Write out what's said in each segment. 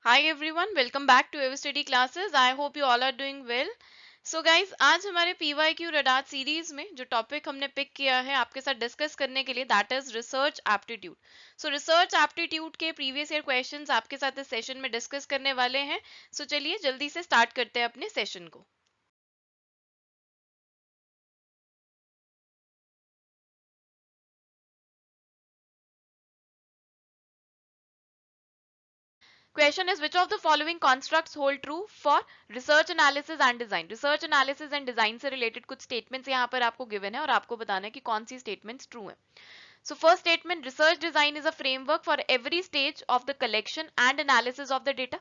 Hi everyone, welcome back to Ever Study Classes. I hope you all are doing well. So guys, आज हमारे PYQ radar series में जो topic हमने pick किया है आपके साथ डिस्कस करने के लिए that is research aptitude. So research aptitude के प्रीवियस ईयर क्वेश्चंस आपके साथ इस सेशन में डिस्कस करने वाले हैं. सो चलिए जल्दी से स्टार्ट करते हैं अपने सेशन को. Question is which of the following constructs hold true for research analysis and design. Research analysis and design से related कुछ statements यहाँ पर आपको given है और आपको बताना है कि कौन सी statements true है. So first statement, research design is a framework for every stage of the collection and analysis of the data.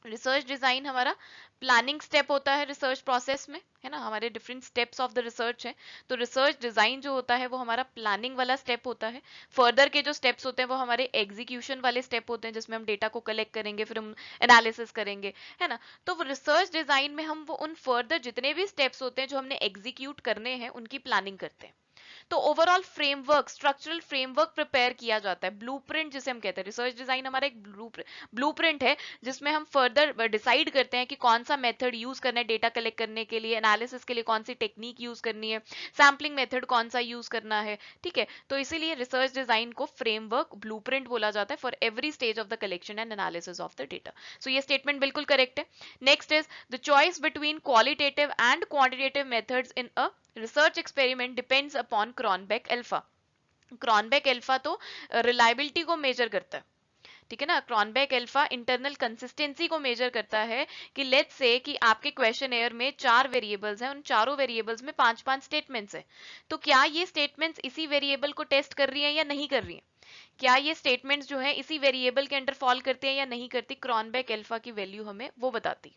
Research design हमारा प्लानिंग स्टेप होता है रिसर्च प्रोसेस में, है ना. हमारे different steps of the research है, तो रिसर्च डिजाइन जो होता है वो हमारा प्लानिंग वाला स्टेप होता है. फर्दर के जो स्टेप्स होते हैं वो हमारे एग्जीक्यूशन वाले स्टेप होते हैं जिसमें हम डेटा को कलेक्ट करेंगे, फिर हम एनालिसिस करेंगे, है ना. तो रिसर्च डिजाइन में हम वो उन फर्दर जितने भी स्टेप्स होते हैं जो हमने एग्जीक्यूट करने हैं उनकी प्लानिंग करते हैं. तो overall framework, structural framework prepare किया जाता है, ब्लूप्रिंट जिसे हम कहते हैं. रिसर्च डिजाइन हमारा एक ब्लूप्रिंट है जिसमें हम फर्दर डिसाइड करते हैं कि कौन सा मेथड यूज करना है डेटा कलेक्ट करने के लिए, एनालिसिस के लिए कौन सी टेक्निक यूज करनी है, सैम्पलिंग मेथड कौन सा यूज करना है. ठीक है, तो इसीलिए रिसर्च डिजाइन को फ्रेमवर्क, ब्लूप्रिंट बोला जाता है for every stage of the collection and analysis of the data. So ये स्टेटमेंट बिल्कुल करेक्ट है. Next is the choice between qualitative and quantitative methods in a research experiment depends upon Cronbach alpha. Cronbach alpha तो reliability को measure करता है, ठीक है ना. क्रॉनबेक अल्फा इंटरनल कंसिस्टेंसी को मेजर करता है कि लेट्स से कि आपके क्वेश्चन एयर में 4 वेरिएबल्स हैं, उन चारों वेरिएबल्स में 5-5 स्टेटमेंट्स हैं, तो क्या ये स्टेटमेंट्स इसी वेरिएबल को टेस्ट कर रही हैं या नहीं कर रही हैं, क्या ये स्टेटमेंट्स जो है इसी वेरिएबल के अंडर फॉल करते हैं या नहीं करती. क्रॉनबेक अल्फा की वैल्यू हमें वो बताती,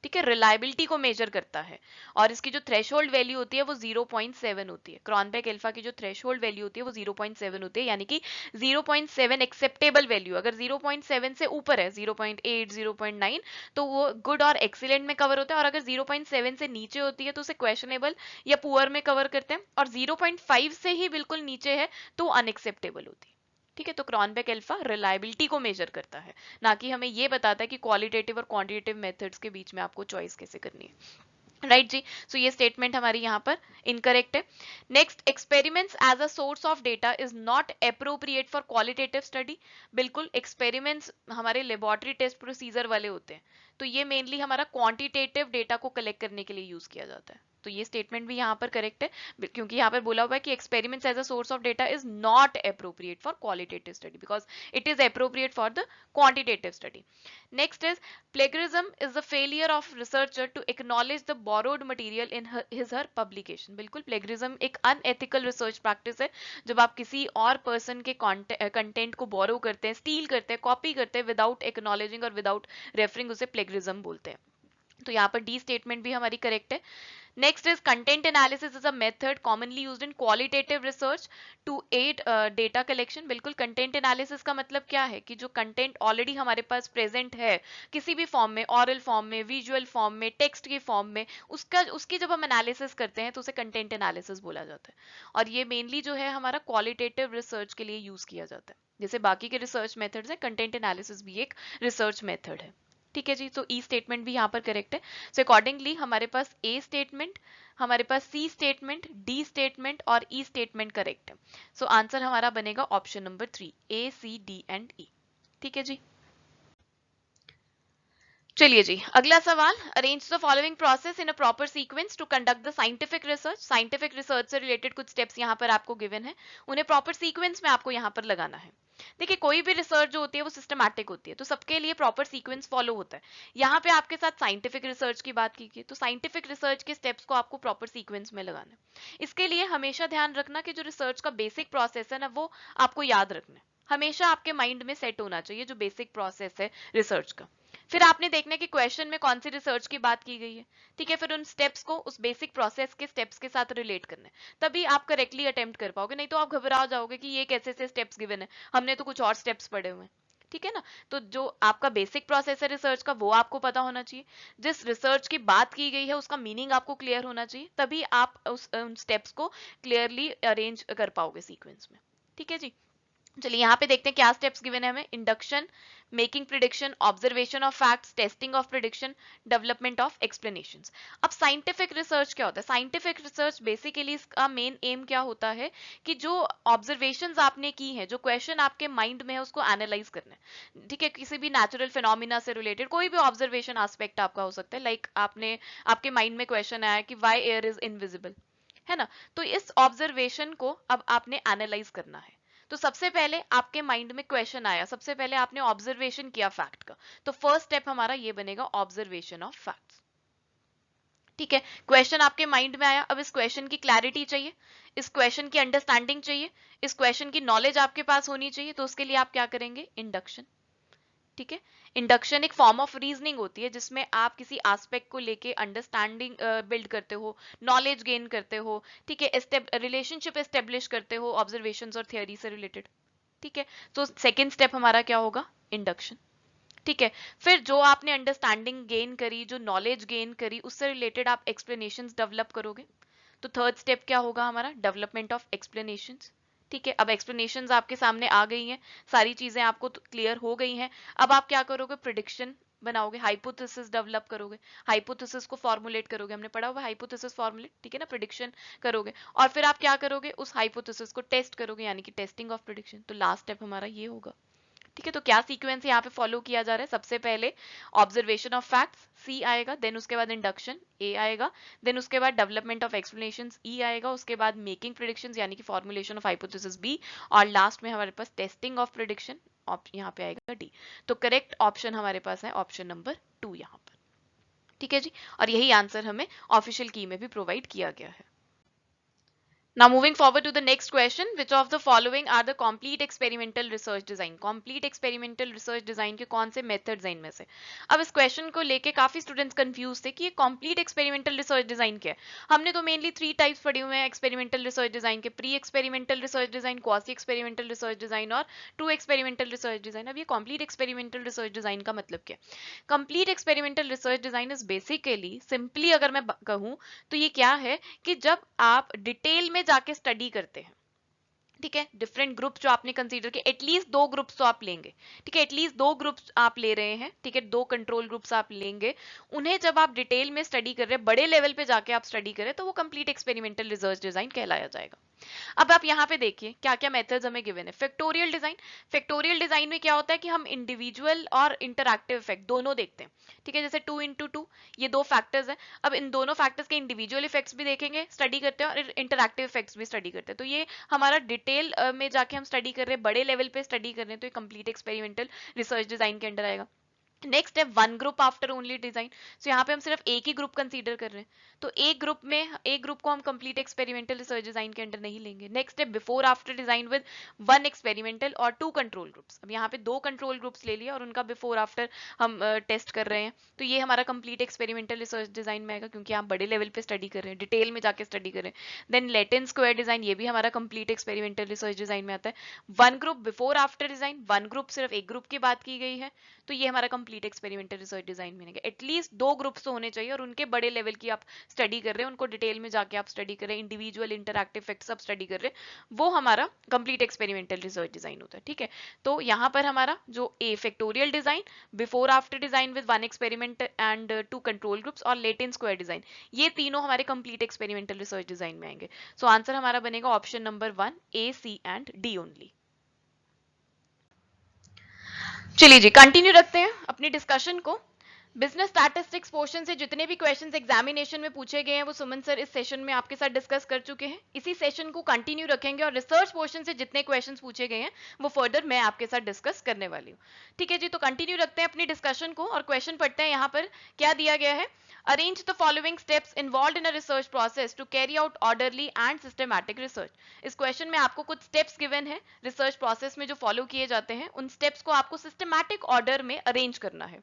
ठीक है, रिलायबिलिटी को मेजर करता है. और इसकी जो थ्रेशोल्ड वैल्यू होती है वो 0.7 होती है. क्रॉनबेक अल्फा की जो थ्रेशोल्ड वैल्यू होती है वो 0.7 होती है, यानी कि 0.7 एक्सेप्टेबल वैल्यू. अगर 0.7 से ऊपर है, 0.8, 0.9, तो वो गुड और एक्सीलेंट में कवर होता है, और अगर 0.7 से नीचे होती है तो उसे क्वेश्चनेबल या पुअर में कवर करते हैं, और 0.5 से ही बिल्कुल नीचे है तो अनएक्सेप्टेबल होती है. ठीक है, तो क्रॉनबेक अल्फा रिलायबिलिटी को मेजर करता है, ना कि हमें ये बताता है कि क्वालिटेटिव और क्वांटिटेटिव मेथड्स के बीच में आपको चॉइस कैसे करनी है. राइट जी. सो ये स्टेटमेंट हमारी यहाँ पर इनकरेक्ट है. Next, experiments as a source of data is not appropriate for qualitative study. बिल्कुल, एक्सपेरिमेंट्स हमारे लेबोरेटरी टेस्ट प्रोसीजर वाले होते हैं, तो ये मेनली हमारा क्वांटिटेटिव डेटा को कलेक्ट करने के लिए यूज किया जाता है. तो ये स्टेटमेंट भी यहाँ पर करेक्ट है, क्योंकि यहाँ पर बोला हुआ है कि experiments as a source of data is not appropriate for qualitative study because it is appropriate for the quantitative study. Next is plagiarism is the failure of researcher to acknowledge the borrowed material in his her publication. बिल्कुल, plagiarism एक unethical research practice है जब आप किसी और person के content को बोरो करते हैं, स्टील करते हैं, कॉपी करते हैं विदाउट एक्नॉलेजिंग और विदाउट रेफरिंग, उसे प्लेगरिज्म बोलते हैं. तो यहाँ पर डी स्टेटमेंट भी हमारी करेक्ट है. Next is content analysis is a method commonly used in qualitative research to aid data collection. बिल्कुल, content analysis का मतलब क्या है कि जो कंटेंट ऑलरेडी हमारे पास प्रेजेंट है किसी भी फॉर्म में, ऑरल फॉर्म में, विजुअल फॉर्म में, टेक्स्ट की फॉर्म में, उसकी जब हम एनालिसिस करते हैं तो उसे कंटेंट एनालिसिस बोला जाता है. और ये मेनली जो है हमारा क्वालिटेटिव रिसर्च के लिए यूज किया जाता है. जैसे बाकी के रिसर्च मेथड्स है, कंटेंट एनालिसिस भी एक रिसर्च मेथड है. ठीक है जी. तो ई स्टेटमेंट भी यहाँ पर करेक्ट है. सो अकॉर्डिंगली हमारे पास ए स्टेटमेंट, हमारे पास सी स्टेटमेंट, डी स्टेटमेंट और ई स्टेटमेंट करेक्ट है. सो आंसर हमारा बनेगा option number 3, A C D and E. ठीक है जी. चलिए जी, अगला सवाल. Arrange the following process in a proper sequence to conduct the scientific research. Scientific research से रिलेटेड कुछ स्टेप्स यहाँ पर आपको गिवन है, उन्हें प्रॉपर सीक्वेंस में आपको यहाँ पर लगाना है. देखिए, कोई भी रिसर्च जो होती है वो सिस्टमैटिक होती है, तो सबके लिए प्रॉपर सीक्वेंस फॉलो होता है. यहाँ पे आपके साथ साइंटिफिक रिसर्च की बात की गई, तो साइंटिफिक रिसर्च के स्टेप्स को आपको प्रॉपर सीक्वेंस में लगाना है. इसके लिए हमेशा ध्यान रखना कि जो रिसर्च का बेसिक प्रोसेस है ना, वो आपको याद रखना है, हमेशा आपके माइंड में सेट होना चाहिए जो बेसिक प्रोसेस है रिसर्च का. फिर आपने देखना है कि क्वेश्चन में कौन सी रिसर्च की बात की गई है, ठीक है, फिर उन स्टेप्स को उस बेसिक प्रोसेस के स्टेप्स के साथ रिलेट करना है, तभी आप करेक्टली अटेम्प्ट कर पाओगे. नहीं तो आप घबरा जाओगे कि ये कैसे से स्टेप्स गिवन है, हमने तो कुछ और स्टेप्स पढ़े हुए हैं. ठीक है ना. तो जो आपका बेसिक प्रोसेस है रिसर्च का वो आपको पता होना चाहिए, जिस रिसर्च की बात की गई है उसका मीनिंग आपको क्लियर होना चाहिए, तभी आप उन स्टेप्स को क्लियरली अरेंज कर पाओगे सीक्वेंस में. ठीक है जी. चलिए यहाँ पे देखते हैं क्या स्टेप्स गिवन है हमें। Induction, making prediction, observation of facts, testing of prediction, development of explanations. अब साइंटिफिक रिसर्च क्या होता है? साइंटिफिक रिसर्च बेसिकली इसका मेन एम क्या होता है कि जो ऑब्जर्वेशंस आपने की हैं, जो क्वेश्चन आपके माइंड में है, उसको एनालाइज करना है। ठीक है, किसी भी नेचुरल फिनोमिना से रिलेटेड कोई भी ऑब्जर्वेशन एस्पेक्ट आपका हो सकता है। लाइक आपने, आपके माइंड में क्वेश्चन आया कि वाई एयर इज इनविजिबल, है ना? तो इस ऑब्जर्वेशन को अब आपने एनालाइज करना है। तो सबसे पहले आपके माइंड में क्वेश्चन आया, सबसे पहले आपने ऑब्जर्वेशन किया फैक्ट का, तो फर्स्ट स्टेप हमारा ये बनेगा ऑब्जर्वेशन ऑफ फैक्ट्स। ठीक है, क्वेश्चन आपके माइंड में आया, अब इस क्वेश्चन की क्लैरिटी चाहिए, इस क्वेश्चन की अंडरस्टैंडिंग चाहिए, इस क्वेश्चन की नॉलेज आपके पास होनी चाहिए। तो उसके लिए आप क्या करेंगे? इंडक्शन। ठीक है, इंडक्शन एक फॉर्म ऑफ रीजनिंग होती है जिसमें आप किसी एस्पेक्ट को लेके अंडरस्टैंडिंग बिल्ड करते हो, नॉलेज गेन करते हो। ठीक है, रिलेशनशिप एस्टेब्लिश करते हो ऑब्जर्वेशंस और थियोरी से रिलेटेड। ठीक है, तो सेकंड स्टेप हमारा क्या होगा? इंडक्शन। ठीक है, फिर जो आपने अंडरस्टैंडिंग गेन करी, जो नॉलेज गेन करी, उससे रिलेटेड आप एक्सप्लेनेशंस डेवलप करोगे। तो थर्ड स्टेप क्या होगा हमारा? Development of explanations. ठीक है, अब एक्सप्लेनेशंस आपके सामने आ गई हैं, सारी चीजें आपको क्लियर हो गई हैं। अब आप क्या करोगे? प्रिडिक्शन बनाओगे, हाइपोथेसिस डेवलप करोगे, हाइपोथेसिस को फॉर्मुलेट करोगे। हमने पढ़ा हुआ हाइपोथेसिस फॉर्मुलेट, ठीक है ना? प्रिडिक्शन करोगे और फिर आप क्या करोगे? उस हाइपोथेसिस को टेस्ट करोगे, यानी कि टेस्टिंग ऑफ प्रिडिक्शन। तो लास्ट स्टेप हमारा ये होगा। ठीक है, तो क्या सीक्वेंस यहाँ पे फॉलो किया जा रहा है? सबसे पहले ऑब्जर्वेशन ऑफ फैक्ट्स, सी आएगा, देन उसके बाद इंडक्शन, ए आएगा, देन उसके बाद डेवलपमेंट ऑफ एक्सप्लेनेशंस, ई आएगा, उसके बाद मेकिंग प्रिडिक्शंस यानी कि फॉर्मुलेशन ऑफ हाइपोथेसिस, बी, और लास्ट में हमारे पास टेस्टिंग ऑफ प्रिडिक्शन, यहाँ पे आएगा डी। तो करेक्ट ऑप्शन हमारे पास है ऑप्शन नंबर 2 यहाँ पर। ठीक है जी, और यही आंसर हमें ऑफिशियल की में भी प्रोवाइड किया गया है। Now moving forward to the next question, which of the following are the complete experimental research design? Complete experimental research design के कौन से methods हैं इनमें से? अब इस question को लेके काफी students confused थे कि ये complete experimental research design क्या है। हमने तो mainly 3 types पढ़े हुए हैं experimental research design के, pre experimental research design, quasi experimental research design और true experimental research design। अब ये complete experimental research design का मतलब क्या है? Complete experimental research design is basically, simply अगर मैं कहूँ तो ये क्या है कि जब आप डिटेल में जाके स्टडी करते हैं। ठीक है, डिफरेंट ग्रुप्स जो आपने कंसीडर किए, एटलीस्ट 2 ग्रुप्स तो आप लेंगे। ठीक है, एटलीस्ट 2 ग्रुप्स आप ले रहे हैं। ठीक है, 2 कंट्रोल ग्रुप्स आप लेंगे, उन्हें जब आप डिटेल में स्टडी कर रहे हैं, बड़े लेवल पे जाके आप स्टडी करें, तो वो कंप्लीट एक्सपेरिमेंटल रिसर्च डिजाइन कहलाया जाएगा। अब आप यहाँ पे देखिए क्या क्या मेथड्स हमें गिवन है। फैक्टोरियल डिजाइन, फैक्टोरियल डिजाइन में क्या होता है कि हम इंडिविजुअल और इंटरैक्टिव इफेक्ट दोनों देखते हैं। ठीक है, जैसे 2 × 2 ये 2 फैक्टर्स हैं, अब इन दोनों फैक्टर्स के इंडिविजुअल इफेक्ट्स भी देखेंगे, स्टडी करते हैं, और इंटरैक्टिव इफेक्ट्स भी स्टडी करते हैं। तो ये हमारा डिटेल में जाके हम स्टडी कर रहे हैं, बड़े लेवल पे स्टडी कर रहे हैं, तो ये कंप्लीट एक्सपेरिमेंटल रिसर्च डिजाइन के अंडर आएगा। नेक्स्ट है one group after only design. So यहाँ पे हम सिर्फ एक ही ग्रुप कंसीडर कर रहे हैं, तो एक ग्रुप को हम कंप्लीट एक्सपेरिमेंटल रिसर्च डिजाइन के अंडर नहीं लेंगे। नेक्स्ट है before after design with 1 experimental और 2 कंट्रोल ग्रुप्स। अब यहाँ पे 2 कंट्रोल ग्रुप्स ले लिया और उनका बिफोर आफ्टर हम टेस्ट कर रहे हैं, तो ये हमारा कंप्लीट एक्सपेरिमेंटल रिसर्च डिजाइन में आएगा, क्योंकि आप बड़े लेवल पे स्टडी कर रहे हैं, डिटेल में जाके स्टडी कर रहे हैं। देन लेटेन स्क्वायर डिजाइन, ये भी हमारा कंप्लीट एक्सपेरिमेंटल रिसर्च डिजाइन में आता है। One group before after design, one group सिर्फ एक ग्रुप की बात की गई है, तो ये हमारा कंप्लीट एक्सपेरिमेंटल रिसर्च डिजाइन में आएगा। एटलीस्ट 2 ग्रुप्स तो होने चाहिए और उनके बड़े लेवल की आप स्टडी कर रहे हैं, उनको डिटेल में जाके आप स्टडी कर रहे हैं, इंडिविजुअल इंटरैक्टिव इफेक्ट सब स्टडी कर रहे हैं, वो हमारा कंप्लीट एक्सपेरिमेंटल रिसर्च डिजाइन होता है। ठीक है, तो यहाँ पर हमारा जो a factorial design, before after design with 1 experiment and 2 control groups और लेटेन स्क्वायर डिजाइन, ये तीनों हमारे कंप्लीट एक्सपेरिमेंटल रिसर्च डिजाइन में आएंगे। सो आंसर हमारा बनेगा option number 1, A, C and D only. चलिए जी, कंटिन्यू रखते हैं अपनी डिस्कशन को। बिजनेस स्टैटिस्टिक्स पोर्शन से जितने भी क्वेश्चंस एग्जामिनेशन में पूछे गए हैं वो सुमन सर इस सेशन में आपके साथ डिस्कस कर चुके हैं। इसी सेशन को कंटिन्यू रखेंगे और रिसर्च पोर्शन से जितने क्वेश्चंस पूछे गए हैं वो फर्दर मैं आपके साथ डिस्कस करने वाली हूँ। ठीक है जी, तो कंटिन्यू रखते हैं अपनी डिस्कशन को और क्वेश्चन पढ़ते हैं। यहाँ पर क्या दिया गया है? Arrange the following steps involve in a research process to carry out orderly and systematic research. इस क्वेश्चन में आपको कुछ स्टेप्स गिवन है, रिसर्च प्रोसेस में जो फॉलो किए जाते हैं उन स्टेप्स को आपको सिस्टमैटिक ऑर्डर में अरेंज करना है।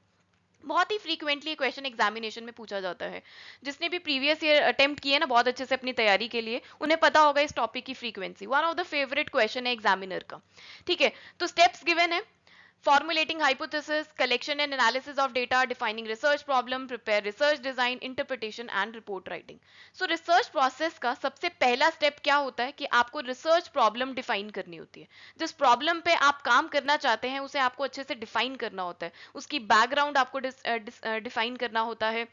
बहुत ही फ्रीक्वेंटली क्वेश्चन एग्जामिनेशन में पूछा जाता है। जिसने भी प्रीवियस ईयर अटेम्प्ट किए ना बहुत अच्छे से अपनी तैयारी के लिए, उन्हें पता होगा इस टॉपिक की frequency. One of the favourite question है एग्जामिनर का। ठीक है, तो स्टेप्स गिवन है। formulating hypothesis, collection and analysis of data, defining research problem, prepare research design, interpretation and report writing. So research process का सबसे पहला स्टेप क्या होता है कि आपको रिसर्च प्रॉब्लम डिफाइन करनी होती है. जिस प्रॉब्लम पे आप काम करना चाहते हैं उसे आपको अच्छे से डिफाइन करना होता है, उसकी बैकग्राउंड आपको डिफाइन करना होता है,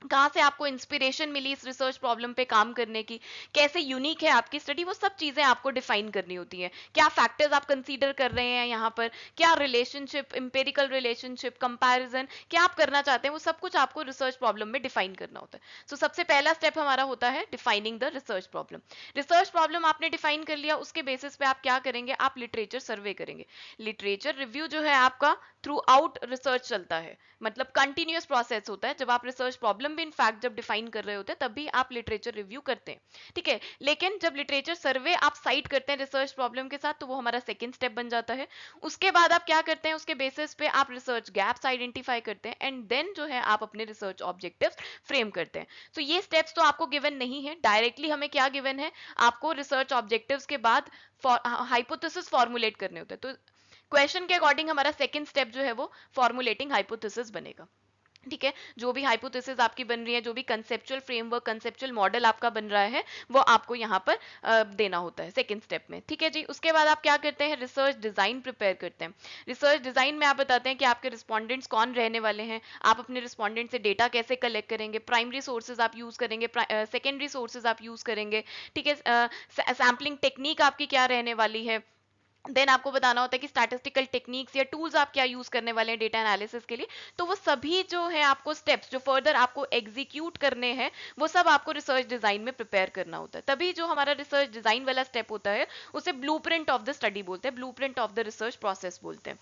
कहाँ से आपको इंस्पिरेशन मिली इस रिसर्च प्रॉब्लम पे काम करने की, कैसे यूनिक है आपकी स्टडी, वो सब चीजें आपको डिफाइन करनी होती हैं. क्या फैक्टर्स आप कंसीडर कर रहे हैं यहाँ पर, क्या रिलेशनशिप, इंपेरिकल रिलेशनशिप, कंपैरिजन, क्या आप करना चाहते हैं, वो सब कुछ आपको रिसर्च प्रॉब्लम में डिफाइन करना होता है. सो सबसे पहला स्टेप हमारा होता है defining the research problem. Research problem आपने डिफाइन कर लिया, उसके बेसिस पे आप क्या करेंगे, आप लिटरेचर सर्वे करेंगे. लिटरेचर रिव्यू जो है आपका थ्रू आउट रिसर्च चलता है, मतलब कंटिन्यूअस प्रोसेस होता है. जब आप रिसर्च प्रॉब्लम भी इनफैक्ट जब डिफाइन कर रहे होते हैं तब भी आप लिटरेचर रिव्यू करते हैं, ठीक है. लेकिन जब लिटरेचर सर्वे आप साइट करते हैं रिसर्च प्रॉब्लम के साथ तो वो हमारा सेकंड स्टेप बन जाता है. उसके बाद आप क्या करते हैं, उसके बेसिस पे आप रिसर्च गैप्स आइडेंटिफाई करते हैं एंड देन जो है आप अपने रिसर्च ऑब्जेक्टिव्स फ्रेम करते हैं. तो ये स्टेप्स तो आपको गिवन नहीं है डायरेक्टली, हमें क्या गिवन है, आपको रिसर्च ऑब्जेक्टिव्स के बाद हाइपोथेसिस फॉर्मुलेट करने होते हैं. तो क्वेश्चन के अकॉर्डिंग हमारा सेकंड स्टेप जो है वो फॉर्मुलेटिंग हाइपोथेसिस बनेगा, ठीक है. जो भी हाइपोथेसिस आपकी बन रही है, जो भी कंसेप्चुअल फ्रेमवर्क, कंसेप्चुअल मॉडल आपका बन रहा है, वो आपको यहाँ पर देना होता है सेकंड स्टेप में, ठीक है जी. उसके बाद आप क्या करते हैं, रिसर्च डिजाइन प्रिपेयर करते हैं. रिसर्च डिजाइन में आप बताते हैं कि आपके रिस्पॉन्डेंट्स कौन रहने वाले हैं, आप अपने रिस्पॉन्डेंट से डेटा कैसे कलेक्ट करेंगे, प्राइमरी सोर्सेज आप यूज करेंगे, सेकेंडरी सोर्सेज आप यूज करेंगे, ठीक है. सैम्पलिंग टेक्निक आपकी क्या रहने वाली है, देन आपको बताना होता है कि स्टैटिस्टिकल टेक्निक्स या टूल्स आप क्या यूज करने वाले हैं डेटा एनालिसिस के लिए. तो वो सभी जो है आपको स्टेप्स जो फर्दर आपको एग्जीक्यूट करने हैं वो सब आपको रिसर्च डिजाइन में प्रिपेयर करना होता है. तभी जो हमारा रिसर्च डिजाइन वाला स्टेप होता है उसे ब्लूप्रिंट ऑफ द स्टडी बोलते हैं, blueprint of the research process बोलते हैं,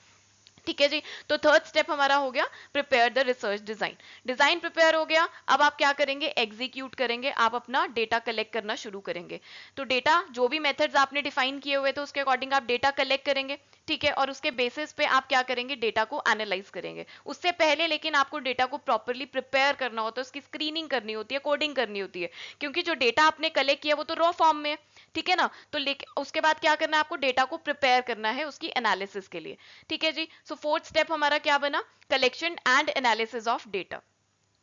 ठीक है जी. तो थर्ड स्टेप हमारा हो गया prepare the research design. Design prepare हो गया, अब आप क्या करेंगे, एग्जीक्यूट करेंगे, आप अपना डेटा कलेक्ट करना शुरू करेंगे. तो डेटा जो भी मेथड्स आपने डिफाइन किए हुए थे उसके अकॉर्डिंग आप डेटा कलेक्ट करेंगे, ठीक है. और उसके बेसिस पे आप क्या करेंगे, डेटा को एनालाइज करेंगे. उससे पहले लेकिन आपको डेटा को प्रॉपरली प्रिपेयर करना होता है, उसकी स्क्रीनिंग करनी होती है, कोडिंग करनी होती है, क्योंकि जो डेटा आपने कलेक्ट किया वो तो रॉ फॉर्म में है, ठीक है ना. तो उसके बाद क्या करना है, आपको डेटा को प्रिपेयर करना है उसकी एनालिसिस के लिए, ठीक है जी. सो फोर्थ स्टेप हमारा क्या बना, collection and analysis of data.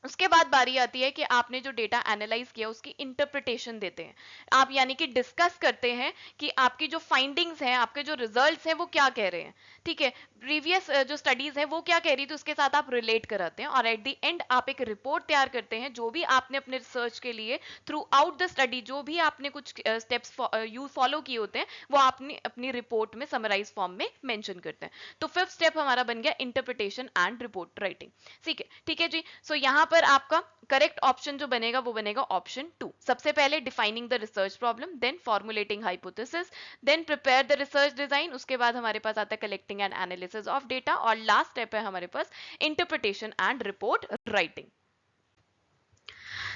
उसके बाद बारी आती है कि आपने जो डेटा एनालाइज किया उसकी इंटरप्रिटेशन देते हैं आप, यानी कि डिस्कस करते हैं कि आपकी जो फाइंडिंग्स हैं, आपके जो रिजल्ट्स हैं वो क्या कह रहे हैं, ठीक है. प्रीवियस जो स्टडीज है वो क्या कह रही थी उसके साथ आप रिलेट कराते हैं और एट द एंड आप एक रिपोर्ट तैयार करते हैं जो भी आपने अपने रिसर्च के लिए थ्रू आउट द स्टडी जो भी आपने कुछ स्टेप्स फॉलो किए होते हैं वो आपने अपनी रिपोर्ट में समराइज फॉर्म में मेंशन करते हैं. तो फिफ्थ स्टेप हमारा बन गया इंटरप्रिटेशन एंड रिपोर्ट राइटिंग, ठीक है जी. सो यहाँ पर आपका करेक्ट ऑप्शन जो बनेगा वो बनेगा ऑप्शन 2. सबसे पहले defining the research problem, then formulating hypothesis, then prepare the research design, उसके बाद हमारे पास आता है collecting and analysis of data और लास्ट स्टेप है हमारे पास इंटरप्रिटेशन एंड रिपोर्ट राइटिंग.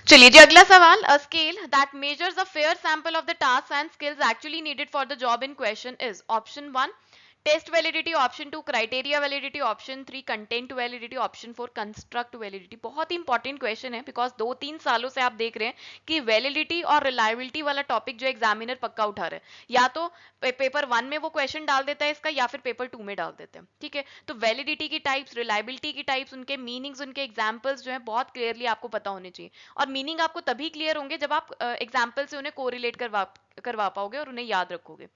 चलिए जी अगला सवाल, a scale that measures a fair sample of the task and skills actually needed for the job in question is option 1 test validity, option 2 criteria validity, option 3 content validity, option 4 construct validity. बहुत ही important question है because 2-3 सालों से आप देख रहे हैं कि validity और रिलायबिलिटी वाला टॉपिक जो एग्जामिनर पक्का उठा रहा है, या तो पेपर 1 में वो क्वेश्चन डाल देता है इसका या फिर पेपर 2 में डाल देते हैं, ठीक है. तो वैलिडिटी की टाइप्स, रिलायबिलिटी की टाइप्स, उनके मीनिंग्स, उनके एग्जाम्पल्स जो है बहुत क्लियरली आपको पता होने चाहिए. और मीनिंग आपको तभी क्लियर होंगे जब आप एग्जाम्पल से उन्हें कोरिलेट करवा पाओगे और उन्हें याद रखोगे.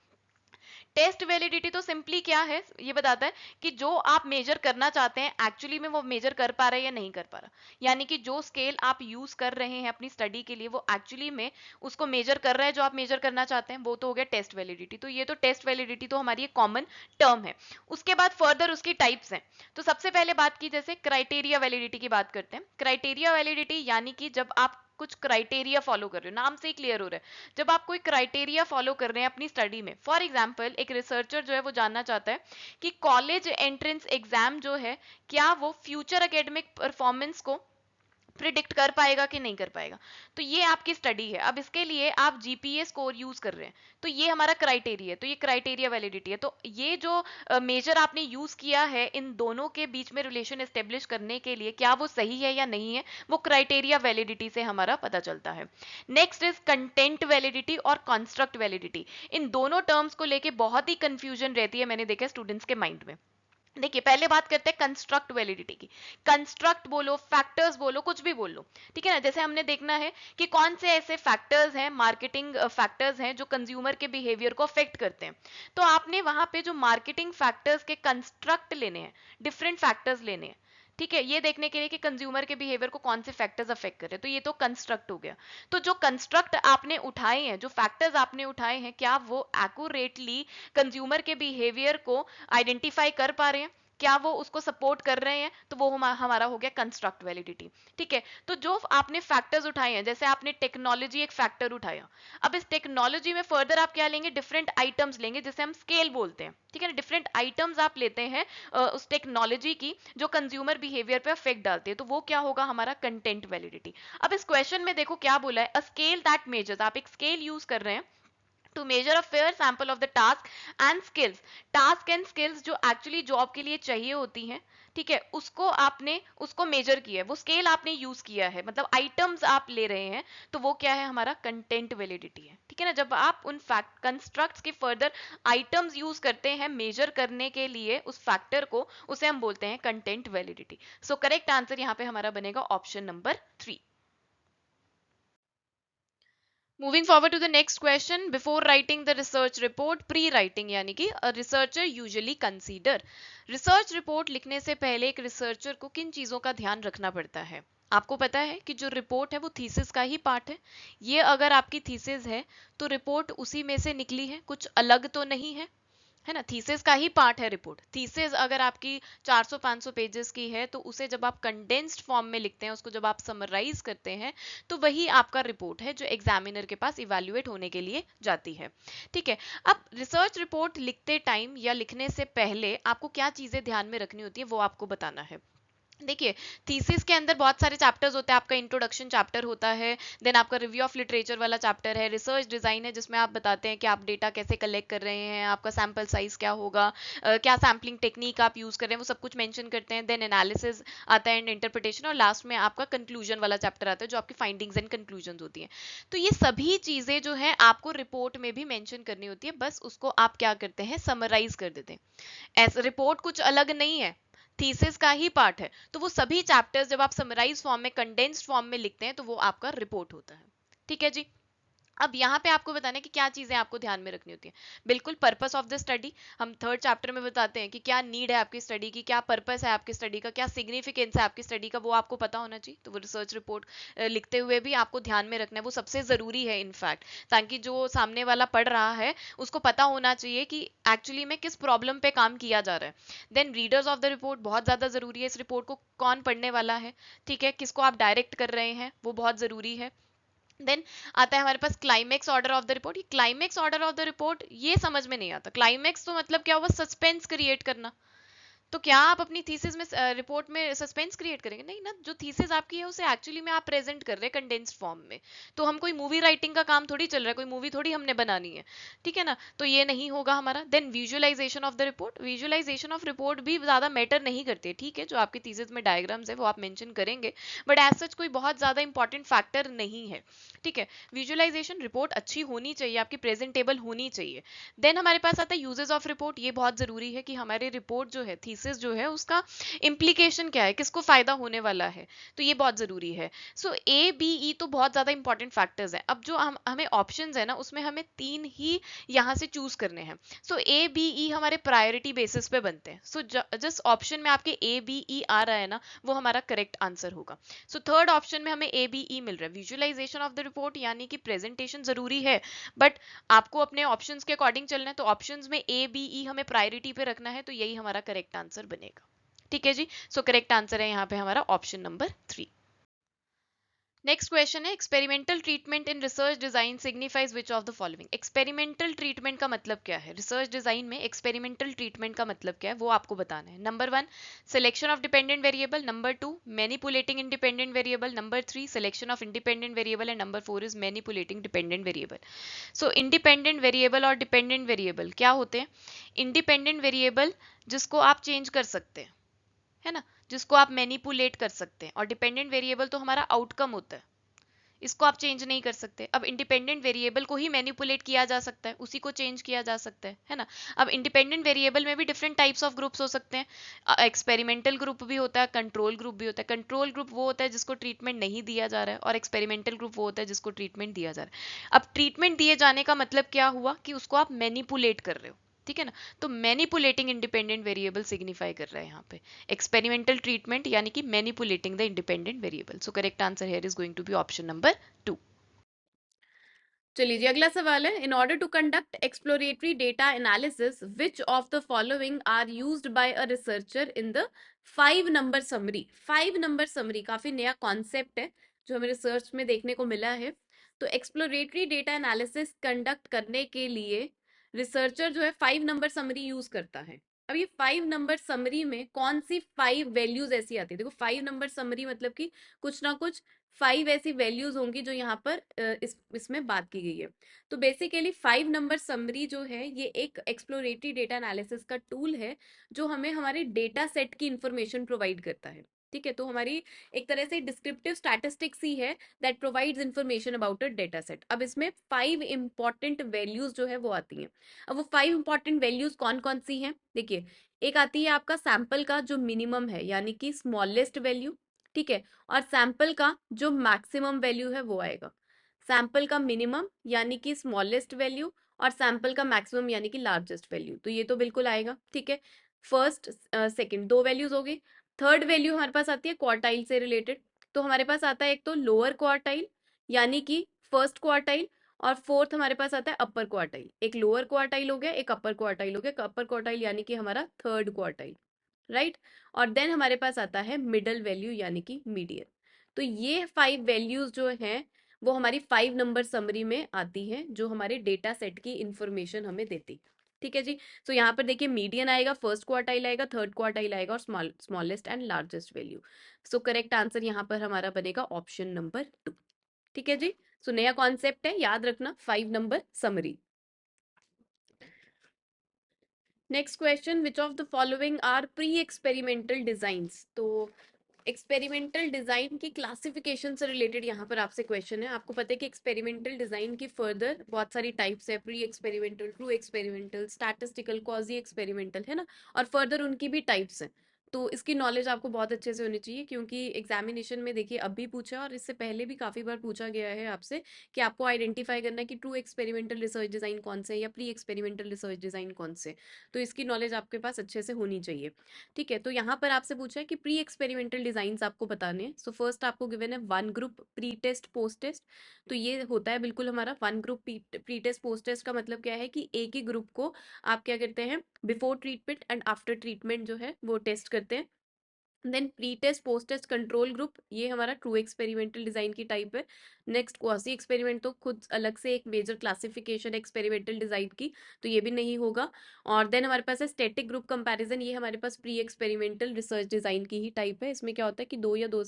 टेस्ट वैलिडिटी तो सिंपली क्या है, ये बताता है कि जो आप मेजर करना चाहते हैं एक्चुअली में वो मेजर कर पा रहे हैं या नहीं कर पा रहा, यानी कि जो स्केल आप यूज कर रहे हैं अपनी स्टडी के लिए वो एक्चुअली में उसको मेजर कर रहा है जो आप मेजर करना चाहते हैं, वो तो हो गया टेस्ट वैलिडिटी. तो ये तो टेस्ट वैलिडिटी तो हमारी एक कॉमन टर्म है. उसके बाद फर्दर उसकी टाइप्स हैं. तो सबसे पहले बात की जैसे क्राइटेरिया वैलिडिटी की बात करते हैं. क्राइटेरिया वैलिडिटी यानी कि जब आप कुछ क्राइटेरिया फॉलो कर रहे हो, नाम से ही क्लियर हो रहा है, जब आप कोई क्राइटेरिया फॉलो कर रहे हैं अपनी स्टडी में. फॉर एग्जांपल एक रिसर्चर जो है वो जानना चाहता है कि कॉलेज एंट्रेंस एग्जाम जो है क्या वो फ्यूचर एकेडमिक परफॉर्मेंस को प्रिडिक्ट कर पाएगा कि नहीं कर पाएगा. तो ये आपकी स्टडी है. अब इसके लिए आप जीपीए स्कोर यूज कर रहे हैं, तो ये हमारा क्राइटेरिया है, तो ये क्राइटेरिया वैलिडिटी है. तो ये जो मेजर आपने यूज किया है इन दोनों के बीच में रिलेशन एस्टेब्लिश करने के लिए क्या वो सही है या नहीं है, वो क्राइटेरिया वैलिडिटी से हमारा पता चलता है. नेक्स्ट इज कंटेंट वैलिडिटी और कॉन्स्ट्रक्ट वैलिडिटी. इन दोनों टर्म्स को लेके बहुत ही कंफ्यूजन रहती है, मैंने देखा स्टूडेंट्स के माइंड में. देखिए पहले बात करते हैं कंस्ट्रक्ट वैलिडिटी की। कंस्ट्रक्ट बोलो, फैक्टर्स बोलो, कुछ भी बोलो, ठीक है ना। जैसे हमने देखना है कि कौन से ऐसे फैक्टर्स हैं, मार्केटिंग फैक्टर्स हैं जो कंज्यूमर के बिहेवियर को अफेक्ट करते हैं। तो आपने वहां पे जो मार्केटिंग फैक्टर्स के कंस्ट्रक्ट लेने हैं, डिफरेंट फैक्टर्स लेने हैं, ठीक है, ये देखने के लिए कि कंज्यूमर के बिहेवियर को कौन से फैक्टर्स अफेक्ट कर रहे हैं। तो ये तो कंस्ट्रक्ट हो गया। तो जो कंस्ट्रक्ट आपने उठाए हैं, जो फैक्टर्स आपने उठाए हैं, क्या वो एक्यूरेटली कंज्यूमर के बिहेवियर को आइडेंटिफाई कर पा रहे हैं, क्या वो उसको सपोर्ट कर रहे हैं, तो वो हमारा हो गया कंस्ट्रक्ट वैलिडिटी। ठीक है, तो जो आपने फैक्टर्स उठाए हैं, जैसे आपने टेक्नोलॉजी एक फैक्टर उठाया, अब इस टेक्नोलॉजी में फर्दर आप क्या लेंगे, डिफरेंट आइटम्स लेंगे, जिसे हम स्केल बोलते हैं, ठीक है ना। डिफरेंट आइटम्स आप लेते हैं उस टेक्नोलॉजी की जो कंज्यूमर बिहेवियर पे अफेक्ट डालते हैं, तो वो क्या होगा, हमारा कंटेंट वैलिडिटी। अब इस क्वेश्चन में देखो क्या बोला है, अ स्केल दैट मेजर्स, आप एक स्केल यूज कर रहे हैं to measure a fair sample of the task and skills. Task and skills जो एक्चुअली जॉब के लिए चाहिए होती हैं, ठीक है, उसको आपने उसको मेजर किया है, वो स्केल आपने यूज किया है, मतलब आइटम्स आप ले रहे हैं, तो वो क्या है, हमारा कंटेंट वैलिडिटी है। ठीक है ना, जब आप उन फैक्ट कंस्ट्रक्ट्स के फर्दर आइटम्स यूज करते हैं मेजर करने के लिए उस फैक्टर को, उसे हम बोलते हैं कंटेंट वैलिडिटी। सो करेक्ट आंसर यहाँ पे हमारा बनेगा option number 3। Moving forward to the next question, before writing the research report, pre-writing यानी कि a researcher usually consider। research report लिखने से पहले एक researcher को किन चीजों का ध्यान रखना पड़ता है। आपको पता है कि जो रिपोर्ट है वो थीसिस का ही पार्ट है। ये अगर आपकी थीसिस है तो रिपोर्ट उसी में से निकली है, कुछ अलग तो नहीं है ना। थीसिस का ही पार्ट है रिपोर्ट। थीसिस अगर आपकी 400-500 पेजेस की है तो उसे जब आप कंडेंस्ड फॉर्म में लिखते हैं, उसको जब आप समराइज करते हैं, तो वही आपका रिपोर्ट है जो एग्जामिनर के पास इवैल्यूएट होने के लिए जाती है। ठीक है, अब रिसर्च रिपोर्ट लिखते टाइम या लिखने से पहले आपको क्या चीजें ध्यान में रखनी होती है वो आपको बताना है। देखिए, थीसिस के अंदर बहुत सारे चैप्टर्स होते हैं। आपका इंट्रोडक्शन चैप्टर होता है, देन आपका रिव्यू ऑफ लिटरेचर वाला चैप्टर है, रिसर्च डिजाइन है जिसमें आप बताते हैं कि आप डेटा कैसे कलेक्ट कर रहे हैं, आपका सैंपल साइज क्या होगा, क्या सैम्पलिंग टेक्निक आप यूज कर रहे हैं, वो सब कुछ मेंशन करते हैं। देन एनालिसिस आता है एंड इंटरप्रिटेशन, और लास्ट में आपका कंक्लूजन वाला चैप्टर आता है जो आपकी फाइंडिंग्स एंड कंक्लूजन होती है। तो ये सभी चीजें जो है आपको रिपोर्ट में भी मेंशन करनी होती है, बस उसको आप क्या करते हैं, समराइज कर देते हैं। ऐसा रिपोर्ट कुछ अलग नहीं है, थीसिस का ही पार्ट है। तो वो सभी चैप्टर्स जब आप समराइज फॉर्म में, कंडेंस्ड फॉर्म में लिखते हैं, तो वो आपका रिपोर्ट होता है। ठीक है जी। अब यहाँ पे आपको बताना है कि क्या चीजें आपको ध्यान में रखनी होती है। बिल्कुल पर्पस ऑफ द स्टडी, हम थर्ड चैप्टर में बताते हैं कि क्या नीड है आपकी स्टडी की, क्या पर्पस है आपकी स्टडी का, क्या सिग्निफिकेंस है आपकी स्टडी का, वो आपको पता होना चाहिए। तो वो रिसर्च रिपोर्ट लिखते हुए भी आपको ध्यान में रखना है, वो सबसे जरूरी है इनफैक्ट, ताकि जो सामने वाला पढ़ रहा है उसको पता होना चाहिए कि एक्चुअली में किस प्रॉब्लम पे काम किया जा रहा है। Then readers of the report बहुत ज्यादा जरूरी है। इस रिपोर्ट को कौन पढ़ने वाला है, ठीक है, किसको आप डायरेक्ट कर रहे हैं, वो बहुत जरूरी है। देन आता है हमारे पास climax order of the report. ये climax order of the report ये समझ में नहीं आता। क्लाइमेक्स तो मतलब क्या हुआ, सस्पेंस क्रिएट करना। तो क्या आप अपनी थीसिस में रिपोर्ट में सस्पेंस क्रिएट करेंगे, नहीं ना। जो थीसिस आपकी है उसे एक्चुअली में आप प्रेजेंट कर रहे हैं कंडेंस्ड फॉर्म में। तो हम कोई मूवी राइटिंग का काम थोड़ी चल रहा है, कोई मूवी थोड़ी हमने बनानी है, ठीक है ना। तो ये नहीं होगा हमारा। Then visualization of the report, visualization of report भी ज्यादा मैटर नहीं करती, ठीक है। जो आपकी थीसिस में डायग्राम्स है वो आप मेंशन करेंगे, बट एज सच कोई बहुत ज्यादा इंपॉर्टेंट फैक्टर नहीं है, ठीक है। विजुअलाइजेशन रिपोर्ट अच्छी होनी चाहिए, आपकी प्रेजेंटेबल होनी चाहिए। देन हमारे पास आता है यूजेस ऑफ रिपोर्ट। ये बहुत जरूरी है कि हमारे रिपोर्ट जो है, थीसिस जो है, उसका इम्प्लीकेशन क्या है, किसको फायदा होने वाला है, तो ये बहुत जरूरी है। सो ए बी ई तो बहुत ज्यादा इंपॉर्टेंट फैक्टर्स हैं। अब जो हमें ऑप्शंस है ना, उसमें हमें 3 ही यहाँ से चूज करने हैं। सो ए बी ई हमारे प्रायोरिटी बेसिस पे बनते हैं। सो जिस ऑप्शन में आपके ए बी ई आ रहा है ना, वो हमारा करेक्ट आंसर होगा। सो थर्ड ऑप्शन में हमें ए बी ई मिल रहा है। विजुअलाइजेशन ऑफ द रिपोर्ट यानी कि प्रेजेंटेशन जरूरी है, बट आपको अपने ऑप्शंस के अकॉर्डिंग चलना है। तो ऑप्शंस में ए बी ई हमें प्रायोरिटी पे रखना है, तो यही हमारा करेक्ट आंसर बनेगा। ठीक है जी। सो करेक्ट आंसर है यहाँ पे हमारा ऑप्शन नंबर 3। नेक्स्ट क्वेश्चन है, experimental treatment in research design signifies which of the following. Experimental treatment का मतलब क्या है, रिसर्च डिजाइन में एक्सपेरिमेंटल ट्रीटमेंट का मतलब क्या है, वो आपको बताना है। Number 1, selection of dependent variable. Number 2, manipulating independent variable. Number 3, selection of independent variable. And number 4 is manipulating dependent variable. So independent variable और डिपेंडेंट वेरिएबल क्या होते हैं। इंडिपेंडेंट वेरिएबल जिसको आप चेंज कर सकते हैं, है ना, जिसको आप मैनिपुलेट कर सकते हैं, और डिपेंडेंट वेरिएबल तो हमारा आउटकम होता है। इसको आप चेंज नहीं कर सकते। अब इंडिपेंडेंट वेरिएबल को ही मैनिपुलेट किया जा सकता है, उसी को चेंज किया जा सकता है ना। अब इंडिपेंडेंट वेरिएबल में भी डिफरेंट टाइप्स ऑफ ग्रुप्स हो सकते हैं। एक्सपेरिमेंटल ग्रुप भी होता है, कंट्रोल ग्रुप भी होता है। कंट्रोल ग्रुप वो होता है जिसको ट्रीटमेंट नहीं दिया जा रहा है, और एक्सपेरिमेंटल ग्रुप वो होता है जिसको ट्रीटमेंट दिया जा रहा है। अब ट्रीटमेंट दिए जाने का मतलब क्या हुआ कि उसको आप मैनिपुलेट कर रहे हो, ठीक है ना। तो मैनिपुलेटिंग इंडिपेंडेंट वेरिएबल सिग्निफाई कर रहा है यहाँ पे एक्सपेरिमेंटल ट्रीटमेंट, यानी कि manipulating the independent variable. So correct answer here is going to be option number 2। चलिए जी, अगला सवाल है, in order to conduct exploratory data analysis which of the following are used by a researcher in the 5 number summary. 5 number summary काफी नया concept है जो हमें रिसर्च में देखने को मिला है। तो एक्सप्लोरेटरी डेटा एनालिसिस कंडक्ट करने के लिए रिसर्चर जो है 5 नंबर समरी यूज करता है। अब ये 5 नंबर समरी में कौन सी 5 वैल्यूज ऐसी आती है? देखो 5 नंबर समरी मतलब कि कुछ ना कुछ 5 ऐसी वैल्यूज होंगी जो यहाँ पर इसमें बात की गई है। तो बेसिकली 5 नंबर समरी जो है ये एक एक्सप्लोरेटरी डेटा एनालिसिस का टूल है जो हमें हमारे डेटा सेट की इंफॉर्मेशन प्रोवाइड करता है। ठीक है, तो हमारी एक तरह से डिस्क्रिप्टिव स्टैटिस्टिक्स ही है that provides information about a data set. अब इसमें 5 इंपॉर्टेंट वैल्यूज जो है वो आती हैं। अब वो 5 इंपॉर्टेंट वैल्यूज कौन कौन सी हैं? देखिए, एक आती है आपका सैंपल का जो मिनिमम है, यानी कि स्मॉलेस्ट वैल्यू। ठीक है, और सैंपल का जो मैक्सिमम वैल्यू है वो आएगा। सैंपल का मिनिमम यानी कि स्मॉलेस्ट वैल्यू, और सैंपल का मैक्सिमम यानी कि लार्जेस्ट वैल्यू, तो ये तो बिल्कुल आएगा। ठीक है, फर्स्ट सेकंड दो वैल्यूज हो गई। थर्ड वैल्यू हमारे पास आती है क्वार्टाइल से रिलेटेड। तो हमारे पास आता है एक तो लोअर क्वार्टाइल यानी कि फर्स्ट क्वार्टाइल, और फोर्थ हमारे पास आता है अपर क्वार्टाइल। एक लोअर क्वार्टाइल हो गया, एक अपर क्वार्टाइल हो गया। अपर क्वार्टाइल यानी कि हमारा थर्ड क्वार्टाइल, राइट। और देन हमारे पास आता है मिडल वैल्यू यानी कि मीडियन। तो ये 5 वैल्यूज जो हैं वो हमारी 5 नंबर समरी में आती हैं, जो हमारे डेटा सेट की इंफॉर्मेशन हमें देती। ठीक है जी। तो यहाँ पर देखिए, मीडियन आएगा, फर्स्ट क्वार्टाइल आएगा, थर्ड क्वार्टाइल आएगा, और smallest and largest value. So correct answer यहाँ पर हमारा बनेगा ऑप्शन नंबर 2। ठीक है जी। सो नया कॉन्सेप्ट है, याद रखना, 5 number summary. Next question, which of the following are pre experimental designs. तो एक्सपेरिमेंटल डिजाइन की क्लासिफिकेशन से रिलेटेड यहाँ पर आपसे क्वेश्चन है। आपको पता है कि एक्सपेरिमेंटल डिजाइन की फर्दर बहुत सारी टाइप्स है, pre experimental, true experimental, statistical, quasi experimental, है ना। और फर्दर उनकी भी टाइप्स हैं। तो इसकी नॉलेज आपको बहुत अच्छे से होनी चाहिए, क्योंकि एग्जामिनेशन में देखिए अभी पूछा है और इससे पहले भी काफी बार पूछा गया है आपसे कि आपको आइडेंटिफाई करना है कि ट्रू एक्सपेरिमेंटल रिसर्च डिजाइन कौन से या प्री एक्सपेरिमेंटल रिसर्च डिजाइन कौन से। तो इसकी नॉलेज आपके पास अच्छे से होनी चाहिए। ठीक है, तो यहाँ पर आपसे पूछा है कि प्री एक्सपेरिमेंटल डिजाइंस आपको बताने हैं। सो फर्स्ट आपको गिवन है 1 group pre test post test. तो ये होता है बिल्कुल हमारा 1 group pre test post test का मतलब क्या है कि एक ही ग्रुप को आप क्या करते हैं, before treatment and after treatment जो है वो टेस्ट करते हैं। Then pre test post test control group, ये हमारा ट्रू एक्सपेरिमेंटल डिजाइन की टाइप है। नेक्स्ट क्वासी एक्सपेरिमेंट, तो खुद अलग से एक मेजर क्लासिफिकेशन एक्सपेरिमेंटल डिजाइन की, तो ये भी नहीं होगा। और देन हमारे पास है स्टैटिक ग्रुप कंपैरिजन, ये हमारे पास प्री एक्सपेरिमेंटल रिसर्च डिजाइन की ही टाइप है। इसमें क्या होता है कि दो या दो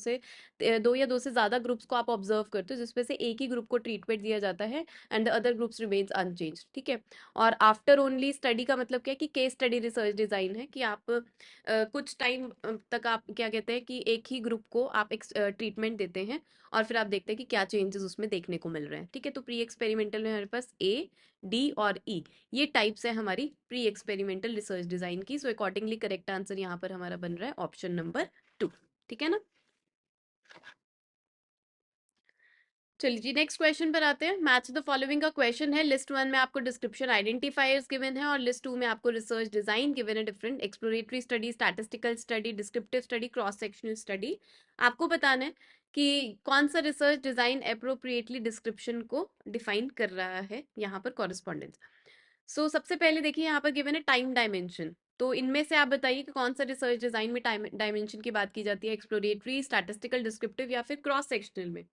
से ज्यादा ग्रुप्स को आप ऑब्जर्व करते हो, जिसमें से एक ही ग्रुप को ट्रीटमेंट दिया जाता है and the other groups remains unchange. ठीक है, और आफ्टर ओनली स्टडी का मतलब क्या है कि केस स्टडी रिसर्च डिजाइन है, कि आप कुछ टाइम तक आप क्या कहते हैं कि एक ही ग्रुप को आप एक ट्रीटमेंट देते हैं, और फिर आप देखते हैं कि क्या चेंजेस उसमें देखने को मिल रहे हैं। ठीक है, तो प्री एक्सपेरिमेंटल में हमारे पास ए, डी और ई, ये टाइप्स है हमारी प्री एक्सपेरिमेंटल रिसर्च डिजाइन की। सो अकॉर्डिंगली करेक्ट आंसर यहाँ पर हमारा बन रहा है ऑप्शन नंबर 2। ठीक है ना। चलिए जी, नेक्स्ट क्वेश्चन पर आते हैं। मैच द फॉलोइंग का क्वेश्चन है। लिस्ट 1 में आपको डिस्क्रिप्शन आइडेंटिफायर्स गिवन है, और लिस्ट 2 में आपको रिसर्च डिजाइन गिवन है, different exploratory study, statistical study, descriptive study, cross sectional study. आपको बताना है कि कौन सा रिसर्च डिजाइन अप्रोप्रिएटली डिस्क्रिप्शन को डिफाइन कर रहा है यहाँ पर कॉरेस्पॉन्डेंस। सो सबसे पहले देखिए, यहाँ पर गिवन है टाइम डायमेंशन। तो इनमें से आप बताइए कि कौन सा रिसर्च डिजाइन में टाइम डायमेंशन की बात की जाती है, एक्सप्लोरेटरी, स्टैटिस्टिकल, डिस्क्रिप्टिव या फिर क्रॉस सेक्शनल में।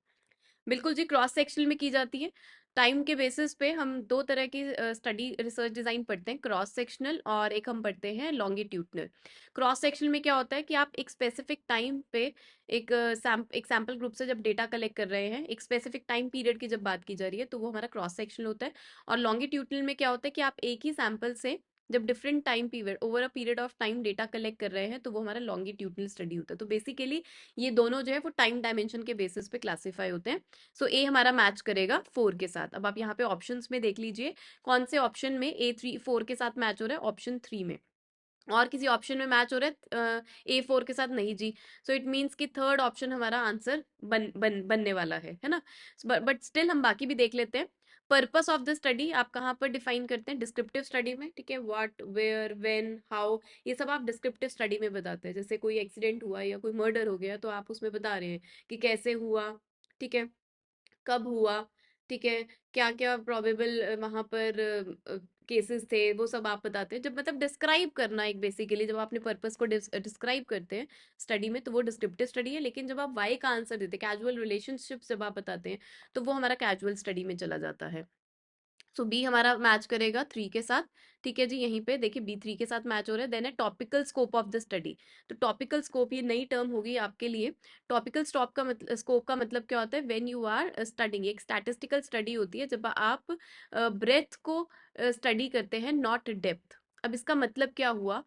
बिल्कुल जी, क्रॉस सेक्शनल में की जाती है। टाइम के बेसिस पे हम दो तरह की स्टडी रिसर्च डिजाइन पढ़ते हैं, क्रॉस सेक्शनल और एक हम पढ़ते हैं लॉन्गिट्यूडनल। क्रॉस सेक्शनल में क्या होता है कि आप एक स्पेसिफिक टाइम पे एक सैंपल ग्रुप से जब डेटा कलेक्ट कर रहे हैं, एक स्पेसिफिक टाइम पीरियड की जब बात की जा रही है, तो वो हमारा क्रॉस सेक्शनल होता है। और लॉन्गिट्यूडनल में क्या होता है कि आप एक ही सैंपल से जब different time period over a period of time data collect कर रहे हैं तो वो हमारा लॉन्गिट्यूडनल स्टडी होता है। तो बेसिकली ये दोनों जो है वो टाइम डायमेंशन के बेसिस पे क्लासिफाई होते हैं। सो ए हमारा मैच करेगा 4 के साथ। अब आप यहाँ पे ऑप्शंस में देख लीजिए कौन से ऑप्शन में A3 4 के साथ मैच हो रहा है, ऑप्शन 3 में। और किसी ऑप्शन में मैच हो रहा है A4 के साथ नहीं जी। सो इट मीन्स कि थर्ड ऑप्शन हमारा आंसर बनने वाला है ना। बट स्टिल हम बाकी भी देख लेते हैं। पर्पस ऑफ द स्टडी आप कहाँ पर डिफाइन करते हैं? डिस्क्रिप्टिव स्टडी में, ठीक है। व्हाट, वेयर, व्हेन, हाउ, ये सब आप डिस्क्रिप्टिव स्टडी में बताते हैं। जैसे कोई एक्सीडेंट हुआ या कोई मर्डर हो गया तो आप उसमें बता रहे हैं कि कैसे हुआ, ठीक है, कब हुआ, ठीक है, क्या क्या प्रोबेबल वहां पर केसेस थे, वो सब आप बताते हैं। जब मतलब डिस्क्राइब करना एक बेसिकली, जब आप अपने पर्पस को डिस्क्राइब करते हैं स्टडी में तो वो डिस्क्रिप्टिव स्टडी है। लेकिन जब आप वाई का आंसर देते हैं, कैजुअल रिलेशनशिप जब आप बताते हैं तो वो हमारा कैजुअल स्टडी में चला जाता है। सो बी हमारा मैच करेगा 3 के साथ, ठीक है जी। यहीं पे देखिए बी 3 के साथ मैच हो रहा है। देन है topical scope of the study. तो टॉपिकल स्कोप ये नई टर्म होगी आपके लिए। टॉपिकल स्टॉप का मतलब, स्कोप का मतलब क्या होता है? व्हेन यू आर स्टडिंग, एक स्टैटिस्टिकल स्टडी होती है जब आप ब्रेथ को स्टडी करते हैं, नॉट डेप्थ। अब इसका मतलब क्या हुआ?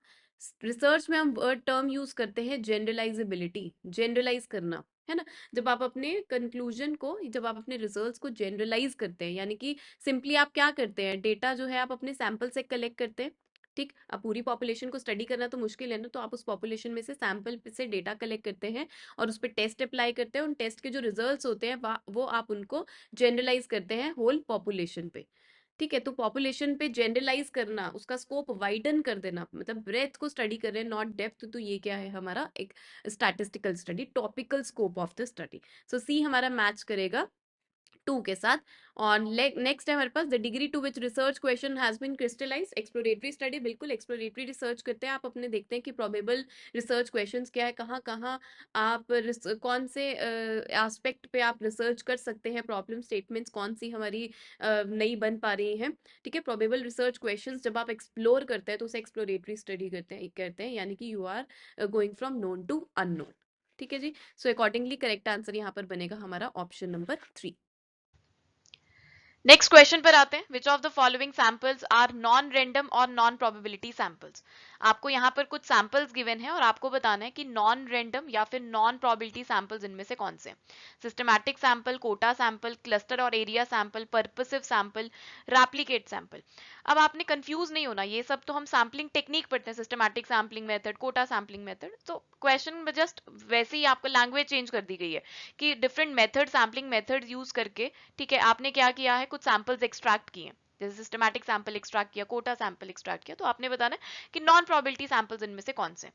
रिसर्च में हम वर्ड टर्म यूज करते हैं जनरलाइजेबिलिटी, जनरलाइज करना, है ना। जब आप अपने कंक्लूजन को, जब आप अपने रिजल्ट्स को जनरलाइज करते हैं, यानी कि सिंपली आप क्या करते हैं, डेटा जो है आप अपने सैंपल से कलेक्ट करते हैं, ठीक। अब पूरी पॉपुलेशन को स्टडी करना तो मुश्किल है ना, तो आप उस पॉपुलेशन में से सैंपल से डेटा कलेक्ट करते हैं और उस पर टेस्ट अप्लाई करते हैं। उन टेस्ट के जो रिजल्ट्स होते हैं वो आप उनको जनरलाइज करते हैं होल पॉपुलेशन पे, ठीक है। तो पॉपुलेशन पे जनरलाइज करना, उसका स्कोप वाइडन कर देना, मतलब ब्रेथ को स्टडी कर रहे हैं, नॉट डेप्थ। तो ये क्या है? हमारा एक statistical study, topical scope of the study. So C हमारा मैच करेगा 2 के साथ। और नेक्स्ट है हमारे पास the degree to which research question has been crystallise. Exploratory study, बिल्कुल एक्सप्लोरेटरी रिसर्च करते हैं आप अपने, देखते हैं कि प्रोबेबल रिसर्च क्वेश्चंस क्या है, कहाँ कहाँ आप कौन से एस्पेक्ट पे आप रिसर्च कर सकते हैं, प्रॉब्लम स्टेटमेंट्स कौन सी हमारी नई बन पा रही हैं, ठीक है। प्रोबेबल रिसर्च क्वेश्चंस जब आप एक्सप्लोर करते हैं तो उसे एक्सप्लोरेटरी स्टडी करते हैं, यानी कि you are going from known to unknown, ठीक है जी। सो अकॉर्डिंगली करेक्ट आंसर यहाँ पर बनेगा हमारा ऑप्शन नंबर 3। नेक्स्ट क्वेश्चन पर आते हैं। Which of the following samples are non random और नॉन प्रोबेबिलिटी सैंपल्स। आपको यहाँ पर कुछ सैंपल्स गिवन है और आपको बताना है कि नॉन रेंडम या फिर नॉन प्रोबेबिलिटी सैंपल्स इनमें से कौन से। Systematic sample, quota sample, cluster और area sample, purposive sample, replicate sample. अब आपने कंफ्यूज नहीं होना, ये सब तो हम सैम्पलिंग टेक्निक पढ़ते हैं, systematic sampling method, quota sampling method. तो क्वेश्चन में जस्ट वैसे ही आपको लैंग्वेज चेंज कर दी गई है कि different method, sampling method use करके, ठीक है, आपने क्या किया है, कुछ सैंपल्स एक्सट्रैक्ट किए। जैसे सिस्टमैटिक सैंपल एक्सट्रैक्ट किया, कोटा सैंपल एक्सट्रैक्ट किया, तो आपने बताना है कि नॉन प्रोबेबिलिटी सैंपल्स इनमें से कौन से।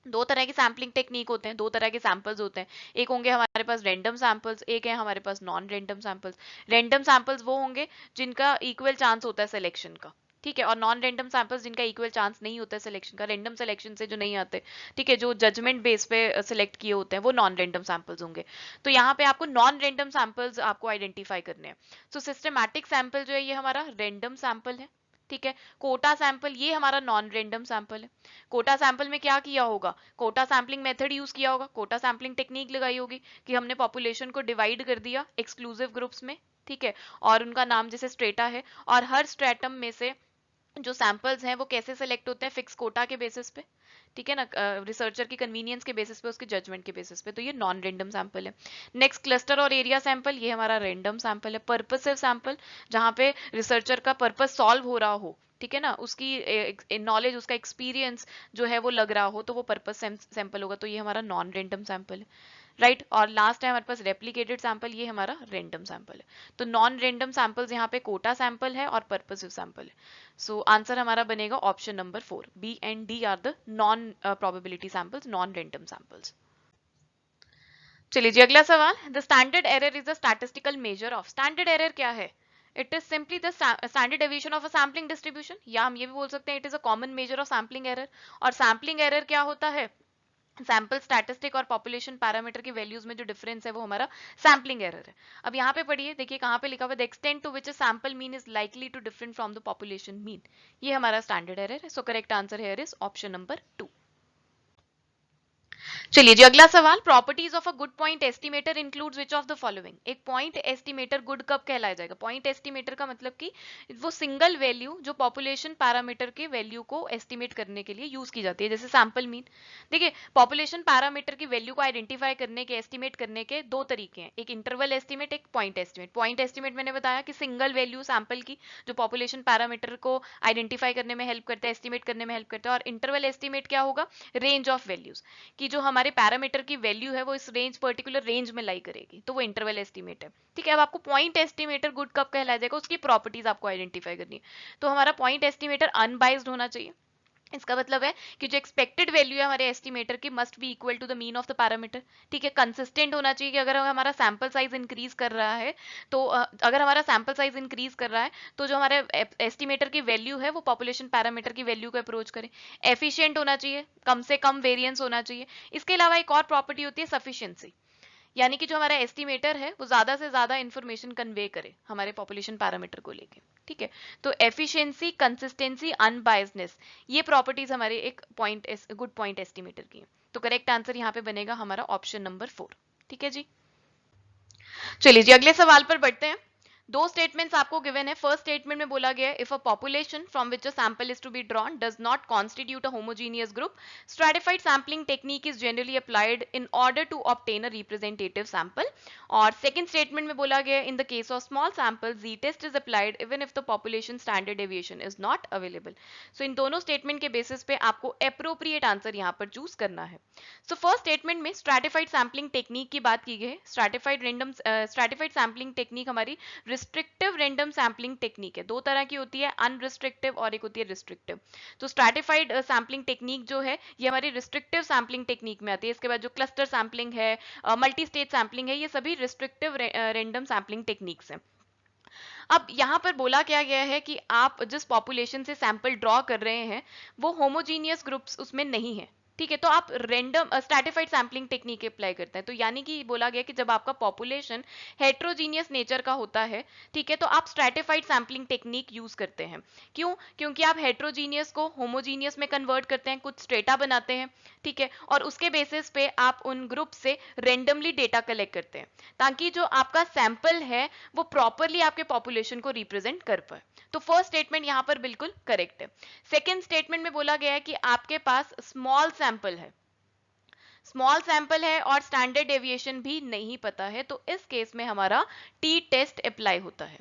दो तरह की सैम्पलिंग टेक्निक होते हैं, दो तरह के सैंपल्स होते हैं। एक होंगे हमारे पास रैंडम सैंपल्स, एक है हमारे पास non random samples. Random samples वो होंगे जिनका इक्वल चांस होता है सिलेक्शन का, ठीक है, और नॉन रैंडम सैंपल्स जिनका इक्वल चांस नहीं होता है सिलेक्शन का, रैंडम सिलेक्शन से जो नहीं आते, ठीक है, जो जजमेंट बेस पे सिलेक्ट किए होते हैं, वो नॉन रैंडम सैंपल्स होंगे। तो यहाँ पे आपको नॉन रैंडम सैंपल्स आपको आइडेंटिफाई करने हैं। सो सिस्टमैटिक सैंपल जो है ये हमारा रैंडम सैंपल है, ठीक है। कोटा सैंपल ये हमारा नॉन रैंडम सैंपल है। कोटा सैंपल में क्या किया होगा, कोटा सैम्पलिंग मेथड यूज किया होगा, कोटा सैम्पलिंग टेक्निक लगाई होगी कि हमने पॉपुलेशन को डिवाइड कर दिया एक्सक्लूसिव ग्रुप्स में, ठीक है, और उनका नाम जैसे स्ट्रेटा है, और हर स्ट्रेटम में से जो सैंपल्स हैं वो कैसे सेलेक्ट होते हैं, फिक्स कोटा के बेसिस पे, ठीक है ना, रिसर्चर की कन्वीनियंस के बेसिस पे, उसके जजमेंट के बेसिस पे। तो ये नॉन रेंडम सैंपल है। नेक्स्ट क्लस्टर और एरिया सैंपल, ये हमारा रेंडम सैंपल है। पर्पसिव सैंपल, जहाँ पे रिसर्चर का पर्पस सॉल्व हो रहा हो, ठीक है ना, उसकी नॉलेज, उसका एक्सपीरियंस जो है वो लग रहा हो, तो वो पर्पस सैंपल होगा। तो ये हमारा नॉन रेंडम सैंपल है, राइट। और लास्ट है हमारे पास रेप्लिकेटेड सैंपल, ये हमारा रेंडम सैंपल है। तो नॉन रेंडम सैंपल्स यहाँ पे कोटा सैंपल है और पर्पसिव सैंपल है। सो आंसर हमारा बनेगा option number 4, B and D are the non probability samples, non random samples. चलिए जी अगला सवाल। The standard error is the statistical measure of. Standard error क्या है? It is simply the standard deviation of a sampling distribution, या हम ये भी बोल सकते हैं it is a common measure of sampling error. और सैम्पलिंग एरर क्या होता है? सैंपल स्टैटिस्टिक और पॉपुलेशन पैरामीटर की वैल्यूज में जो डिफरेंस है वो हमारा सैम्पलिंग एरर है। अब यहाँ पे पढ़िए, देखिए कहाँ पे लिखा हुआ है, the extent to which a sample mean is likely to different from the population mean. ये हमारा स्टैंडर्ड एरर है। So correct answer here is option number 2। चलिए जी अगला सवाल, properties of a good point estimator includes which of the following. एक point estimator good कब कहलाया जाएगा? पॉइंट एस्टिमेटर का मतलब कि वो सिंगल वैल्यू जो पॉपुलेशन पैरामीटर के वैल्यू को एस्टिमेट करने के लिए यूज की जाती है, जैसे सैंपल मीन। देखिए पॉपुलेशन पैरामीटर की वैल्यू को आइडेंटिफाई करने के, एस्टिमेट करने के दो तरीके हैं, एक इंटरवल एस्टिमेट, एक पॉइंट एस्टिमेट। पॉइंट एस्टिमेट मैंने बताया कि सिंगल वैल्यू सैंपल की जो पॉपुलेशन पैरामीटर को आइडेंटिफाई करने में हेल्प करता है, एस्टिमेट करने में हेल्प करता है। और इंटरवल एस्टिमेट क्या होगा? रेंज ऑफ वैल्यूज, कि जो हमारे पैरामीटर की वैल्यू है वो इस रेंज, पर्टिकुलर रेंज में लाई करेगी, तो वो इंटरवल एस्टिमेट है। ठीक है, अब आपको पॉइंट एस्टिमेटर गुड कब कहलाया जाएगा, उसकी प्रॉपर्टीज आपको आइडेंटिफाई करनी है। तो हमारा पॉइंट एस्टिमेटर अनबाइज्ड होना चाहिए। इसका मतलब है कि जो एक्सपेक्टेड वैल्यू है हमारे एस्टिमेटर की must be equal to the mean of the parameter. ठीक है, कंसिस्टेंट होना चाहिए कि अगर हमारा सैंपल साइज इंक्रीज कर रहा है तो अगर हमारा सैंपल साइज इंक्रीज कर रहा है तो जो हमारे एस्टिमेटर की वैल्यू है वो पॉपुलेशन पैरामीटर की वैल्यू को अप्रोच करे। एफिशिएंट होना चाहिए, कम से कम वेरिएंस होना चाहिए। इसके अलावा एक और प्रॉपर्टी होती है सफिशिएंसी, यानी कि जो हमारा एस्टिमेटर है वो ज्यादा से ज्यादा इंफॉर्मेशन कन्वे करे हमारे पॉपुलेशन पैरामीटर को लेके। ठीक है, तो एफिशिएंसी, कंसिस्टेंसी, अनबायसनेस, ये प्रॉपर्टीज हमारे एक पॉइंट, गुड पॉइंट एस्टिमेटर की है। तो करेक्ट आंसर यहाँ पे बनेगा हमारा ऑप्शन नंबर 4। ठीक है जी, चलिए जी अगले सवाल पर बढ़ते हैं। दो स्टेटमेंट्स आपको गिवन है। फर्स्ट स्टेटमेंट में बोला गया है if a population from which a sample is to be drawn does not constitute a homogeneous group, stratified sampling technique is generally applied in order to obtain a representative sample. और second statement में बोला गया है in the case of small sample Z test is applied even if the population standard deviation is not available. So इन दोनों statement के basis पे आपको अप्रोप्रिएट आंसर यहाँ पर चूज करना है। सो फर्स्ट स्टेटमेंट में स्ट्रैटिफाइड सैम्पलिंग टेक्निक की बात की गई है। स्ट्रैटिफाइड सैम्पलिंग टेक्निक हमारी रिस्ट्रिक्टिव रैंडम सैम्पलिंग टेक्निक है। दो तरह की होती है, अनरिस्ट्रिक्टिव और एक होती है रिस्ट्रिक्टिव। तो स्ट्रैटिफाइड सैम्पलिंग टेक्निक जो है ये हमारी रिस्ट्रिक्टिव सैम्पलिंग टेक्निक में आती है। इसके बाद जो क्लस्टर सैम्पलिंग है, मल्टी स्टेज सैम्पलिंग है, ये सभी रिस्ट्रिक्टिव रैंडम सैम्पलिंग टेक्निक्स हैं। अब यहाँ पर बोला क्या गया है कि आप जिस पॉपुलेशन से सैंपल ड्रॉ कर रहे हैं वो होमोजीनियस ग्रुप्स उसमें नहीं है। ठीक है, तो आप random stratified sampling technique apply करते हैं। तो यानी कि बोला गया कि जब आपका पॉपुलेशन हेट्रोजीनियस नेचर का होता है, ठीक है, तो आप स्ट्रैटिफाइड सैम्पलिंग टेक्निक यूज करते हैं। क्यों? क्योंकि आप हेट्रोजीनियस को होमोजीनियस में कन्वर्ट करते हैं, कुछ स्ट्रेटा बनाते हैं। ठीक है, और उसके बेसिस पे आप उन ग्रुप से रेंडमली डेटा कलेक्ट करते हैं ताकि जो आपका सैंपल है वो प्रॉपरली आपके पॉपुलेशन को रिप्रेजेंट कर पाए। तो फर्स्ट स्टेटमेंट यहां पर बिल्कुल करेक्ट है। सेकेंड स्टेटमेंट में बोला गया है कि आपके पास स्मॉल सैंपल है, स्मॉल सैंपल है और स्टैंडर्ड डेविएशन भी नहीं पता है, तो इस केस में हमारा टी टेस्ट अप्लाई होता है।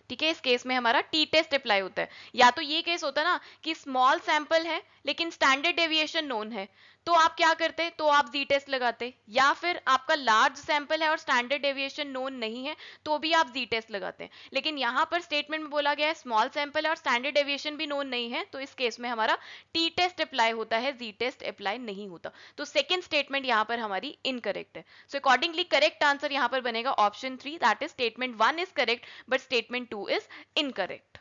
ठीक है, इस केस में हमारा टी टेस्ट अप्लाई होता है। या तो ये केस होता ना कि स्मॉल सैंपल है लेकिन स्टैंडर्ड डेविएशन नोन है, तो आप क्या करते? तो आप जी टेस्ट लगाते। या फिर आपका लार्ज सैंपल है और स्टैंडर्ड डेविएशन नोन नहीं है तो भी आप जी टेस्ट लगाते हैं। लेकिन यहां पर स्टेटमेंट में बोला गया है स्मॉल सैंपल है और स्टैंडर्ड डेविएशन भी नोन नहीं है, तो इस केस में हमारा टी टेस्ट अप्लाई होता है, जी टेस्ट अप्लाई नहीं होता। तो सेकेंड स्टेटमेंट यहां पर हमारी इनकरेक्ट है। सो अकॉर्डिंगली करेक्ट आंसर यहां पर बनेगा option 3, that is statement 1 is correct but statement 2 is incorrect.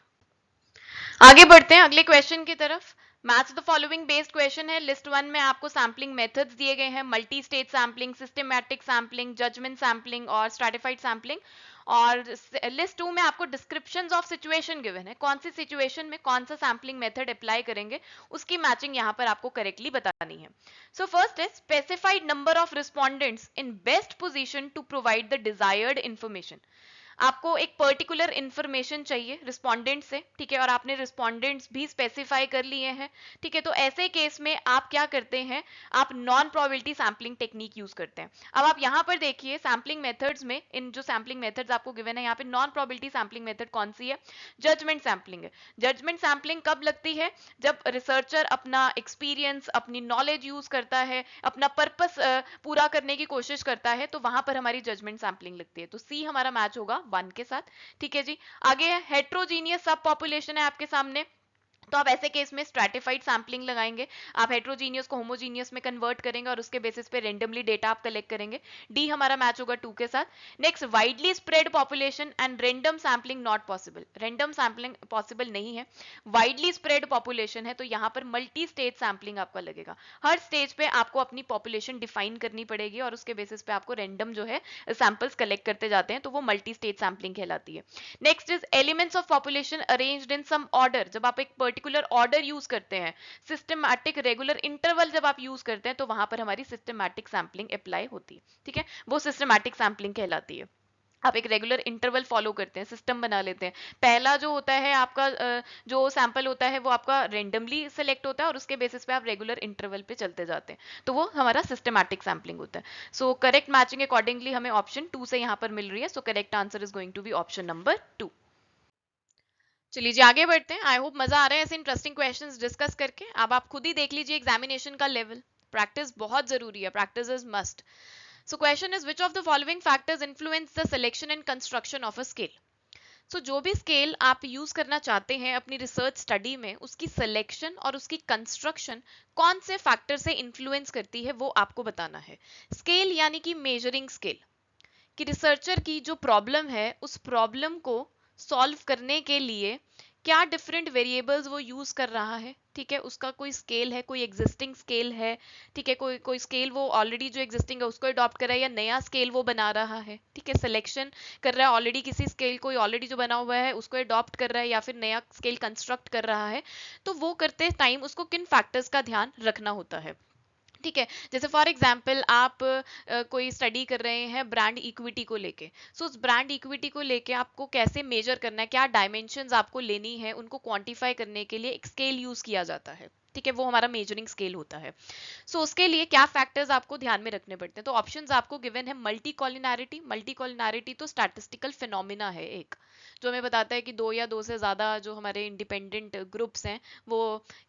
आगे बढ़ते हैं अगले क्वेश्चन की तरफ। Match the following based question है। लिस्ट 1 में आपको सैम्पलिंग मेथड्स दिए गए हैं, multi stage sampling, systematic sampling, judgement sampling और स्ट्रैटिफाइड सैम्पलिंग। और लिस्ट 2 में आपको डिस्क्रिप्शंस ऑफ सिचुएशन गिवन है, कौन सी सिचुएशन में कौन सा सैम्पलिंग मेथड अप्लाई करेंगे उसकी मैचिंग यहाँ पर आपको करेक्टली बतानी है। सो फर्स्ट है specified number of respondents in best position to provide the desired information. आपको एक पर्टिकुलर इंफॉर्मेशन चाहिए रिस्पोंडेंट से, ठीक है, और आपने रिस्पोंडेंट्स भी स्पेसिफाई कर लिए हैं। ठीक है, तो ऐसे केस में आप क्या करते हैं? आप non probability sampling technique use करते हैं। अब आप यहाँ पर देखिए सैम्पलिंग मेथड्स में, इन जो सैम्पलिंग मेथड्स आपको गिवन है यहाँ पे नॉन प्रोबेबिलिटी सैम्पलिंग मेथड कौन सी है? जजमेंट सैम्पलिंग है। जजमेंट सैम्पलिंग कब लगती है? जब रिसर्चर अपना एक्सपीरियंस, अपनी नॉलेज यूज करता है, अपना पर्पस पूरा करने की कोशिश करता है, तो वहां पर हमारी जजमेंट सैम्पलिंग लगती है। तो सी हमारा मैच होगा 1 के साथ। ठीक है जी, आगे है हेट्रोजीनियस सब पॉपुलेशन है आपके सामने, तो आप ऐसे केस में स्ट्रैटिफाइड सैम्पलिंग लगाएंगे। आप हेट्रोजीनियस को होमोजीनियस में कन्वर्ट करेंगे और उसके बेसिस पे रेंडमली डेटा आप कलेक्ट करेंगे। डी हमारा मैच होगा 2 के साथ। Next, widely spread population and random sampling not possible. Random sampling possible नहीं है, वाइडली स्प्रेड पॉपुलेशन है, तो यहाँ पर मल्टी स्टेज सैम्पलिंग आपका लगेगा। हर स्टेज पे आपको अपनी पॉपुलेशन डिफाइन करनी पड़ेगी और उसके बेसिस पे आपको रेंडम जो है सैंपल्स कलेक्ट करते जाते हैं, तो वो मल्टी स्टेज सैम्पलिंग कहलाती है। Next is elements of population arranged in some order. जब आप एक पर्टिकुलर ऑर्डर यूज करते हैं, सिस्टमैटिक रेगुलर इंटरवल जब आप यूज करते हैं, तो वहां पर हमारी सिस्टमैटिक सैम्पलिंग अप्लाई होती है। ठीक है, वो सिस्टमैटिक सैम्पलिंग कहलाती है। आप एक रेगुलर इंटरवल फॉलो करते हैं, सिस्टम बना लेते हैं। पहला जो होता है आपका जो सैंपल होता है वो आपका रेंडमली सिलेक्ट होता है और उसके बेसिस पे आप रेगुलर इंटरवल पे चलते जाते हैं, तो वो हमारा सिस्टमैटिक सैम्पलिंग होता है। सो करेक्ट मैचिंग अकॉर्डिंगली हमें ऑप्शन 2 से यहाँ पर मिल रही है। So correct answer is going to be option number 2। चलिए जी आगे बढ़ते हैं। आई होप मजा आ रहा है ऐसे इंटरेस्टिंग क्वेश्चंस डिस्कस करके। अब आप खुद ही देख लीजिए एग्जामिनेशन का लेवल। प्रैक्टिस बहुत जरूरी है, practice is must. So question is which of the following factors influence the selection and construction of a scale? So जो भी स्केल आप यूज करना चाहते हैं अपनी रिसर्च स्टडी में, उसकी सिलेक्शन और उसकी कंस्ट्रक्शन कौन से फैक्टर से इन्फ्लुएंस करती है वो आपको बताना है। स्केल यानी कि मेजरिंग स्केल, कि रिसर्चर की जो प्रॉब्लम है उस प्रॉब्लम को सॉल्व करने के लिए क्या डिफरेंट वेरिएबल्स वो यूज कर रहा है। ठीक है, उसका कोई स्केल है, कोई एग्जिस्टिंग स्केल है। ठीक है, कोई कोई स्केल वो ऑलरेडी जो एग्जिस्टिंग है उसको अडॉप्ट कर रहा है या नया स्केल वो बना रहा है। ठीक है, सिलेक्शन कर रहा है ऑलरेडी किसी स्केल, कोई ऑलरेडी जो बना हुआ है उसको अडॉप्ट कर रहा है या फिर नया स्केल कंस्ट्रक्ट कर रहा है। तो वो करते टाइम उसको किन फैक्टर्स का ध्यान रखना होता है। ठीक है, जैसे फॉर एग्जाम्पल आप कोई स्टडी कर रहे हैं ब्रांड इक्विटी को लेके। सो उस ब्रांड इक्विटी को लेके आपको कैसे मेजर करना है, क्या डायमेंशंस आपको लेनी है, उनको क्वांटिफाई करने के लिए एक स्केल यूज किया जाता है। ठीक है, वो हमारा मेजरिंग स्केल होता है। सो उसके लिए क्या फैक्टर्स आपको ध्यान में रखने पड़ते हैं। तो ऑप्शंस आपको गिवन है मल्टी कॉलिनैरिटी। मल्टी कॉलिनैरिटी तो स्टैटिस्टिकल फिनोमिना है एक, जो हमें बताता है कि दो या दो से ज्यादा जो हमारे इंडिपेंडेंट ग्रुप्स हैं वो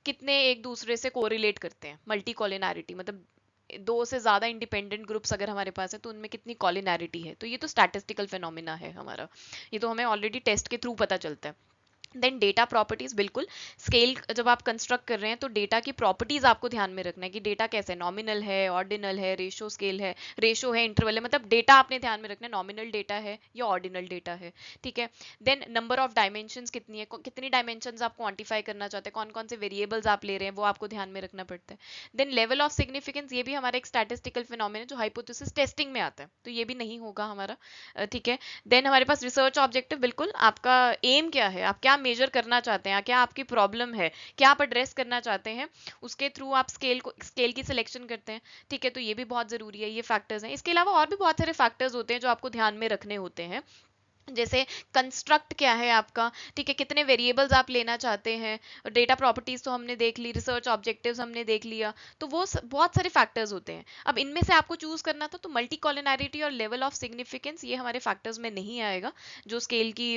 कितने एक दूसरे से कोरिलेट करते हैं। मल्टी कॉलिनैरिटी मतलब दो से ज्यादा इंडिपेंडेंट ग्रुप्स अगर हमारे पास है तो उनमें कितनी कॉलिनैरिटी है। तो ये तो स्टैटिस्टिकल फिनोमिना है हमारा, ये तो हमें ऑलरेडी टेस्ट के थ्रू पता चलता है। देन डेटा प्रॉपर्टीज, बिल्कुल स्केल जब आप कंस्ट्रक्ट कर रहे हैं तो डेटा की प्रॉपर्टीज आपको ध्यान में रखना है कि डेटा कैसे, नॉमिनल है, ऑर्डिनल है, रेशो स्केल है, रेशो है, इंटरवल है, मतलब डेटा आपने ध्यान में रखना है नॉमिनल डेटा है या ऑर्डिनल डेटा है। ठीक है, देन नंबर ऑफ डायमेंशंस कितनी है, कितनी डायमेंशंस आप क्वांटिफाई करना चाहते हैं, कौन कौन से वेरिएबल्स आप ले रहे हैं वो आपको ध्यान में रखना पड़ता है। देन लेवल ऑफ सिग्निफिकेंस, ये भी हमारा एक स्टैटिस्टिकल फिनोमेना जो हाइपोथेसिस टेस्टिंग में आता है, तो ये भी नहीं होगा हमारा। ठीक है, देन हमारे पास रिसर्च ऑब्जेक्टिव, बिल्कुल आपका एम क्या है, आप क्या मेजर करना चाहते हैं, क्या आपकी प्रॉब्लम है, क्या आप एड्रेस करना चाहते हैं, उसके थ्रू आप स्केल की सिलेक्शन करते हैं। ठीक है, तो ये भी बहुत जरूरी है, ये फैक्टर्स हैं। इसके अलावा और भी बहुत सारे फैक्टर्स होते हैं जो आपको ध्यान में रखने होते हैं, जैसे कंस्ट्रक्ट क्या है आपका। ठीक है, कितने वेरिएबल्स आप लेना चाहते हैं, डेटा प्रॉपर्टीज तो हमने देख ली, रिसर्च ऑब्जेक्टिव्स हमने देख लिया, तो वो बहुत सारे फैक्टर्स होते हैं। अब इनमें से आपको चूज करना था तो मल्टी कॉलिनैरिटी और लेवल ऑफ सिग्निफिकेंस ये हमारे फैक्टर्स में नहीं आएगा जो स्केल की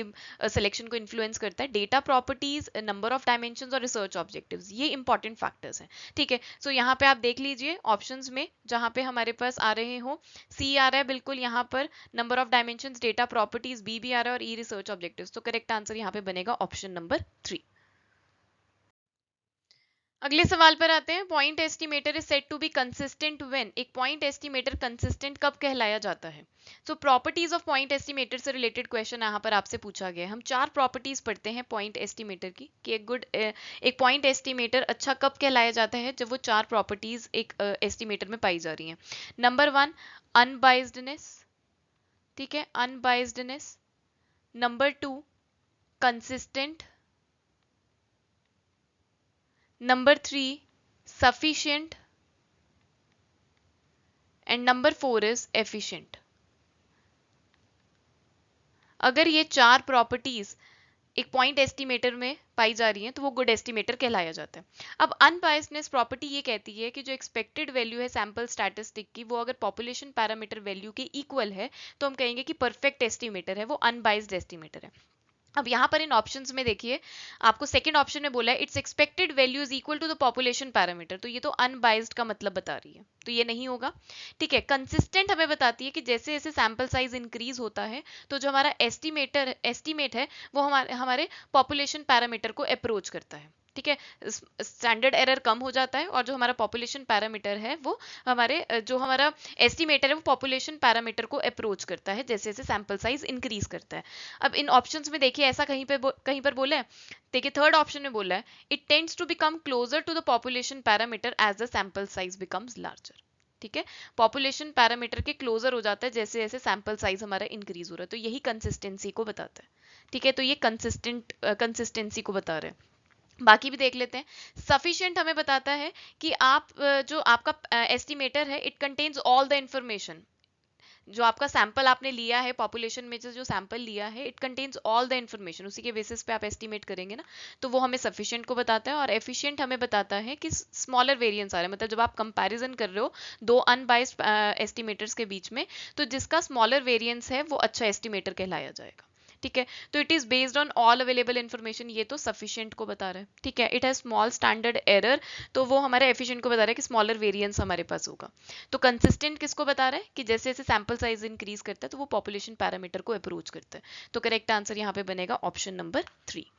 सिलेक्शन को इन्फ्लुएंस करता है। Data properties, number of dimensions और रिसर्च ऑब्जेक्टिव्स ये इंपॉर्टेंट फैक्टर्स हैं। ठीक है, सो यहाँ पे आप देख लीजिए ऑप्शंस में जहाँ पे हमारे पास आ रहे हो, सी आ रहा है बिल्कुल यहाँ पर, number of dimensions, data properties B भी आ रहा है और ई रिसर्च ऑब्जेक्टिव्स। तो करेक्ट आंसर यहाँ पे बनेगा ऑप्शन नंबर 3। अगले सवाल पर आते हैं। Point estimator is said to be consistent when. एक पॉइंट एस्टिमेटर कंसिस्टेंट कब कहलाया जाता है। So properties of point estimator से रिलेटेड क्वेश्चन यहाँ पर आपसे पूछा गया है। हम 4 प्रॉपर्टीज पढ़ते हैं पॉइंट एस्टिमेटर की कि एक पॉइंट एस्टिमेटर अच्छा कब कहलाया जाता है, जब वो 4 प्रॉपर्टीज एक एस्टिमेटर में पाई जा रही हैं। Number 1 unbiasedness. ठीक है, unbiasedness. Number 2 consistent. Number 3 sufficient and number 4 is efficient। अगर ये 4 प्रॉपर्टीज एक पॉइंट एस्टिमेटर में पाई जा रही हैं तो वो गुड एस्टिमेटर कहलाया जाता है। अब अनबायस्डनेस प्रॉपर्टी ये कहती है कि जो एक्सपेक्टेड वैल्यू है सैंपल स्टैटिस्टिक की वो अगर पॉपुलेशन पैरामीटर वैल्यू के इक्वल है तो हम कहेंगे कि परफेक्ट एस्टिमेटर है, वो अनबाइज्ड एस्टिमेटर है। अब यहाँ पर इन ऑप्शंस में देखिए आपको सेकंड ऑप्शन में बोला है it's expected value is equal to the population parameter, तो ये तो अनबाइज्ड का मतलब बता रही है, तो ये नहीं होगा। ठीक है, कंसिस्टेंट हमें बताती है कि जैसे जैसे सैंपल साइज इंक्रीज होता है तो जो हमारा एस्टिमेट है वो हमारे पॉपुलेशन पैरामीटर को अप्रोच करता है। ठीक है, स्टैंडर्ड एरर कम हो जाता है और जो हमारा पॉपुलेशन पैरामीटर है वो जो हमारा एस्टिमेटर है वो पॉपुलेशन पैरामीटर को अप्रोच करता है जैसे जैसे सैंपल साइज इंक्रीज करता है। अब इन ऑप्शंस में देखिए ऐसा कहीं पर बोला है, देखिए थर्ड ऑप्शन में बोला है it tends to become closer to the population parameter as the sample size becomes larger. ठीक है, पॉपुलेशन पैरामीटर के क्लोजर हो जाता है जैसे जैसे सैंपल साइज हमारा इंक्रीज हो रहा है, तो यही कंसिस्टेंसी को बताता है। ठीक है, तो ये कंसिस्टेंसी को बता रहे हैं। बाकी भी देख लेते हैं। सफिशिएंट हमें बताता है कि आप जो आपका एस्टिमेटर है it contains all the information. जो आपका सैंपल आपने लिया है पॉपुलेशन में से जो सैंपल लिया है it contains all the information, उसी के बेसिस पे आप एस्टिमेट करेंगे ना, तो वो हमें सफिशिएंट को बताता है। और एफिशिएंट हमें बताता है कि स्मॉलर वेरिएंस आ रहे हैं, मतलब जब आप कंपैरिजन कर रहे हो दो अनबाइस्ड एस्टिमेटर्स के बीच में, तो जिसका स्मॉलर वेरिएंस है वो अच्छा एस्टिमेटर कहलाया जाएगा। ठीक है, तो it is based on all available information, ये तो सफिशिएंट को बता रहा है। ठीक है, it has small standard error, तो वो हमारे एफिशिएंट को बता रहा है कि स्मॉलर वेरिएंस हमारे पास होगा। तो कंसिस्टेंट किसको बता रहा है कि जैसे जैसे सैंपल साइज इंक्रीज करता है तो वो पॉपुलेशन पैरामीटर को अप्रोच करता है। तो करेक्ट आंसर यहाँ पे बनेगा ऑप्शन नंबर 3।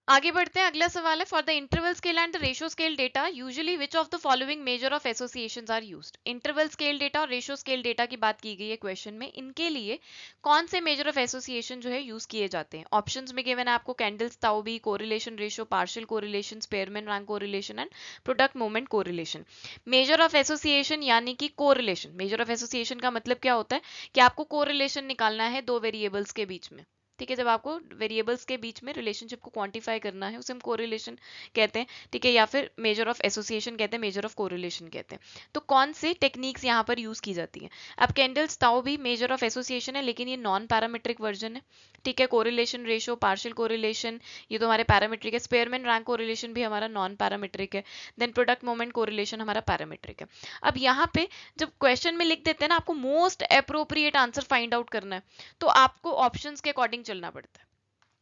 आगे बढ़ते हैं, अगला सवाल है, for the interval scale and the ratio scale data usually which of the following measure of associations are used. Interval scale data और रेशियो स्केल डेटा की बात की गई है क्वेश्चन में, इनके लिए कौन से मेजर ऑफ एसोसिएशन जो है यूज किए जाते हैं। ऑप्शंस में गिवन है आपको Kendall's tau b, correlation ratio, partial correlation, Spearman rank correlation and product moment correlation. Measure of association यानी कि कोरिलेशन, मेजर ऑफ एसोसिएशन का मतलब क्या होता है कि आपको कोरिलेशन निकालना है दो वेरिएबल्स के बीच में। ठीक है, जब आपको वेरिएबल्स के बीच में रिलेशनशिप को क्वांटिफाई करना है उसे हम कोरिलेशन कहते हैं। ठीक है, या फिर मेजर ऑफ एसोसिएशन कहते हैं, मेजर ऑफ कोरिलेशन कहते हैं। तो कौन से टेक्निक्स यहाँ पर यूज की जाती है। अब कैंडल्स ताओ भी मेजर ऑफ एसोसिएशन है, लेकिन ये नॉन पैरामीट्रिक वर्जन है। ठीक है, कोरिलेशन रेशियो, पार्शियल कोरिलेशन, ये तो हमारे पैरामीट्रिक है। स्पेयरमैन रैंक कोरिलेशन भी हमारा नॉन पैरामीट्रिक है। देन प्रोडक्ट मोमेंट कोरिलेशन हमारा पैरामीट्रिक है। अब यहाँ पे जब क्वेश्चन में लिख देते हैं ना आपको most appropriate answer find out करना है, तो आपको ऑप्शंस के अकॉर्डिंग चलना पड़ता है।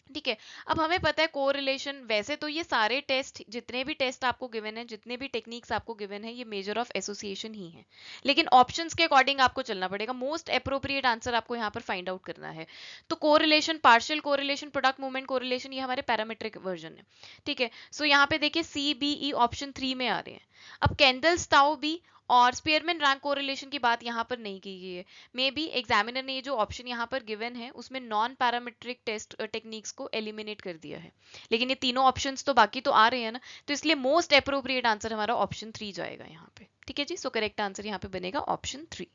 ठीक है, अब हमें पता है कोरिलेशन, वैसे तो ये सारे टेस्ट, जितने भी टेस्ट आपको गिवन है, जितने भी टेक्निक्स आपको गिवन है, ये मेजर ऑफ एसोसिएशन ही है, लेकिन ऑप्शंस के अकॉर्डिंग आपको चलना पड़ेगा। मोस्ट अप्रोप्रिएट आंसर आपको यहाँ पर फाइंड आउट करना है। तो correlation, partial correlation, product movement correlation, ये हमारे पैरामीट्रिक वर्जन है। ठीक है, सो यहाँ पे देखिए सी बी ई ऑप्शन 3 में आ रहे हैं। अब कैंडल्स ताओ बी और स्पेयरमैन रैंक कोरिलेशन की बात यहाँ पर नहीं की गई है। मे बी एग्जामिनर ने ये जो ऑप्शन यहाँ पर गिवन है उसमें नॉन पैरामेट्रिक टेस्ट टेक्निक्स को एलिमिनेट कर दिया है, लेकिन ये तीनों ऑप्शंस तो बाकी तो आ रहे हैं ना, तो इसलिए मोस्ट अप्रोप्रिएट आंसर हमारा ऑप्शन 3 जाएगा यहाँ पे। ठीक है जी, सो करेक्ट आंसर यहाँ पे बनेगा ऑप्शन 3।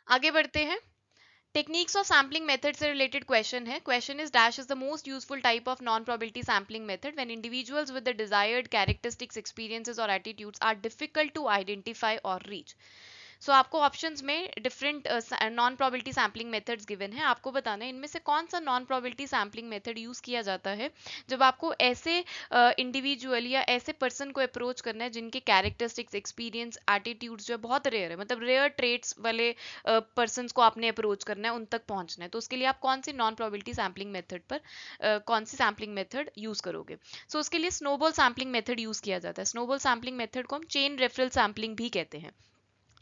आगे बढ़ते हैं, टेक्निक्स ऑफ सैम्पलिंग मेथड से रिलेटेड क्वेश्चन है। Question is dash is the most useful type of non probability sampling method when individuals with the desired characteristics, experiences और attitudes are difficult to identify और reach. So आपको options में different non probability sampling methods given है, आपको बताना है इनमें से कौन सा non probability sampling method use किया जाता है जब आपको ऐसे इंडिविजुअल या ऐसे पर्सन को अप्रोच करना है जिनके कैरेक्टरिस्टिक्स, एक्सपीरियंस, एटीट्यूड्स जो है बहुत रेयर है, मतलब रेयर ट्रेट्स वाले पर्सन को आपने अप्रोच करना है, उन तक पहुंचना है। तो उसके लिए आप कौन सी नॉन प्रोबेबिलिटी सैम्पलिंग मेथड पर कौन सी सैम्पलिंग मेथड यूज करोगे। सो उसके लिए स्नोबॉल सैम्पलिंग मेथड यूज किया जाता है। स्नोबॉल सैम्पलिंग मेथड को हम चेन रेफरल सैम्पलिंग भी कहते हैं।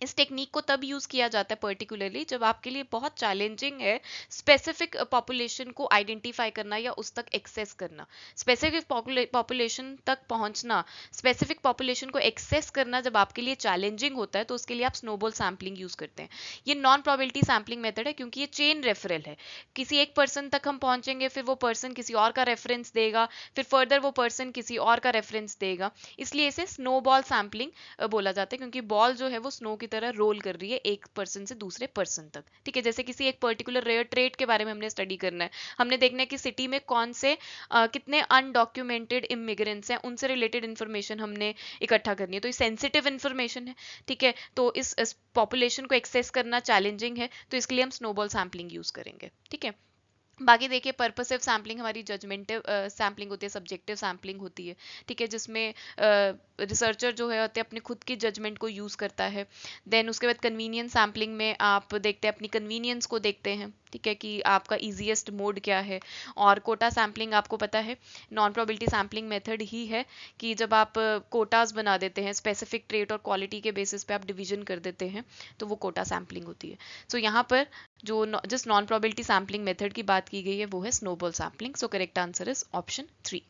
इस टेक्निक को तब यूज किया जाता है पर्टिकुलरली जब आपके लिए बहुत चैलेंजिंग है स्पेसिफिक पॉपुलेशन को आइडेंटिफाई करना या उस तक एक्सेस करना, स्पेसिफिक पॉपुलेशन तक पहुंचना, स्पेसिफिक पॉपुलेशन को एक्सेस करना जब आपके लिए चैलेंजिंग होता है, तो उसके लिए आप स्नोबॉल सैम्पलिंग यूज करते हैं। ये नॉन प्रोबेबिलिटी सैम्पलिंग मेथड है क्योंकि ये चेन रेफरल है, किसी एक पर्सन तक हम पहुंचेंगे, फिर वो पर्सन किसी और का रेफरेंस देगा, फिर फर्दर वो पर्सन किसी और का रेफरेंस देगा, इसलिए इसे स्नोबॉल सैम्पलिंग बोला जाता है, क्योंकि बॉल जो है वो स्नो की तरह रोल कर रही है एक पर्सन से दूसरे पर्सन तक। ठीक है, जैसे किसी एक पर्टिकुलर रेयर ट्रेट के बारे में हमने स्टडी करना है, हमने देखना है कि सिटी में कौन से कितने अनडॉक्यूमेंटेड इमिग्रेंट्स हैं, उनसे रिलेटेड इन्फॉर्मेशन हमने इकट्ठा करनी है, तो ये सेंसिटिव इन्फॉर्मेशन है। ठीक है, तो इस पॉपुलेशन को एक्सेस करना चैलेंजिंग है, तो इसके लिए हम स्नोबॉल सैम्पलिंग यूज करेंगे। ठीक है, बाकी देखिए पर्पसिव सैम्पलिंग हमारी जजमेंटिव सैम्पलिंग होती है, सब्जेक्टिव सैम्पलिंग होती है। ठीक है, जिसमें रिसर्चर जो है होते हैं अपने खुद की जजमेंट को यूज करता है। देन उसके बाद कन्वीनियंस सैम्पलिंग में आप देखते हैं अपनी कन्वीनियंस को देखते हैं, ठीक है, कि आपका इजीएस्ट मोड क्या है। और कोटा सैम्पलिंग आपको पता है नॉन प्रोबेबिलिटी सैम्पलिंग मेथड ही है कि जब आप कोटाज बना देते हैं, स्पेसिफिक ट्रेट और क्वालिटी के बेसिस पे आप डिवीजन कर देते हैं, तो वो कोटा सैम्पलिंग होती है। सो यहाँ पर जिस नॉन प्रोबेबिलिटी सैम्पलिंग मेथड की बात की गई है वो है snowball sampling. So correct answer is option 3।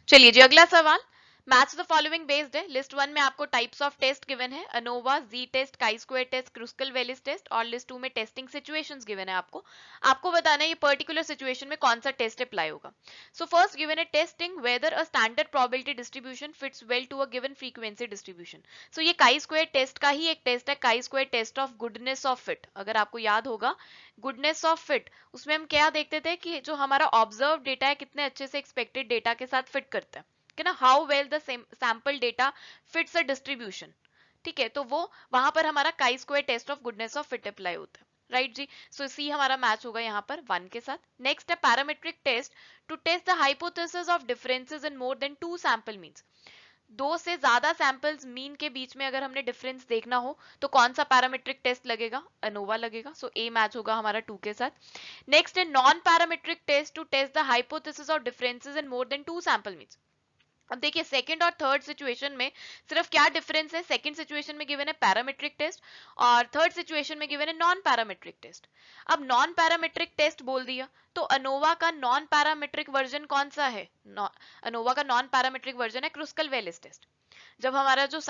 चलिए जी, अगला सवाल, मैच द फॉलोइंग बेस्ड है। लिस्ट 1 में आपको टाइप्स ऑफ टेस्ट गिवन है, ANOVA, Z test, chi square test, Kruskal Wallis test, और लिस्ट 2 में टेस्टिंग सिचुएशंस गिवन है। आपको बताना है ये पर्टिकुलर सिचुएशन में कौन सा टेस्ट अप्लाई होगा। सो फर्स्ट गिवन है testing whether a standard probability distribution fits well to a given frequency distribution. So ये काई स्क्वायर टेस्ट का ही एक टेस्ट है, chi square test of goodness of fit. अगर आपको याद होगा गुडनेस ऑफ फिट, उसमें हम क्या देखते थे कि जो हमारा ऑब्जर्व डेटा है कितने अच्छे से एक्सपेक्टेड डेटा के साथ फिट करता है कि ना, how well the sample data fits a distribution. ठीक है, तो वो वहां पर हमारा chi square test of goodness of fit apply होता है। राइट जी, सो सी हमारा मैच होगा यहाँ पर 1 के साथ। नेक्स्ट है parametric test to test the hypothesis of differences in more than 2 sample means. 2 से ज्यादा सैंपल्स मीन के बीच में अगर हमने डिफरेंस देखना हो तो कौन सा पैरामेट्रिक टेस्ट लगेगा, अनोवा लगेगा। सो ए मैच होगा हमारा 2 के साथ। नेक्स्ट है non parametric test to test the hypothesis of differences in more than 2 sample means. अब देखिए सेकंड और थर्ड सिचुएशन में सिर्फ क्या डिफरेंस है, सेकंड सिचुएशन में गिवन है पैरामेट्रिक टेस्ट और थर्ड सिचुएशन में गिवन है नॉन पैरामेट्रिक टेस्ट। अब नॉन पैरामेट्रिक टेस्ट बोल दिया तो अनोवा का नॉन पैरामेट्रिक वर्जन कौन सा है, अनोवा का नॉन पैरामेट्रिक वर्जन है क्रुस्कल वेलिस टेस्ट। जब हमारा जो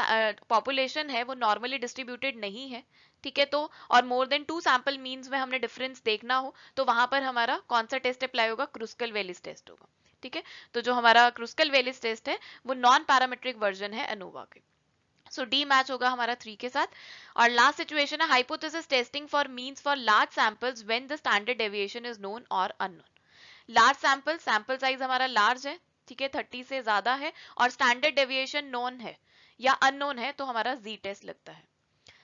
पॉपुलेशन है वो नॉर्मली डिस्ट्रीब्यूटेड नहीं है, ठीक है, तो और मोर देन 2 सैंपल मीन्स में हमने डिफरेंस देखना हो तो वहां पर हमारा कौन सा टेस्ट अप्लाई होगा, क्रुस्कल वेलिस टेस्ट होगा। ठीक है, तो जो हमारा क्रुस्कल वेलिस टेस्ट है वो नॉन पैरामेट्रिक वर्जन है अनोवा के। सो डी मैच होगा हमारा 3 के साथ। और लास्ट सिचुएशन है hypothesis testing for means for large samples when the standard deviation is known और अननोन। लार्ज सैंपल साइज हमारा लार्ज है, ठीक है, 30 से ज्यादा है और स्टैंडर्ड डेविएशन नोन है या अननोन है तो हमारा जी टेस्ट लगता है।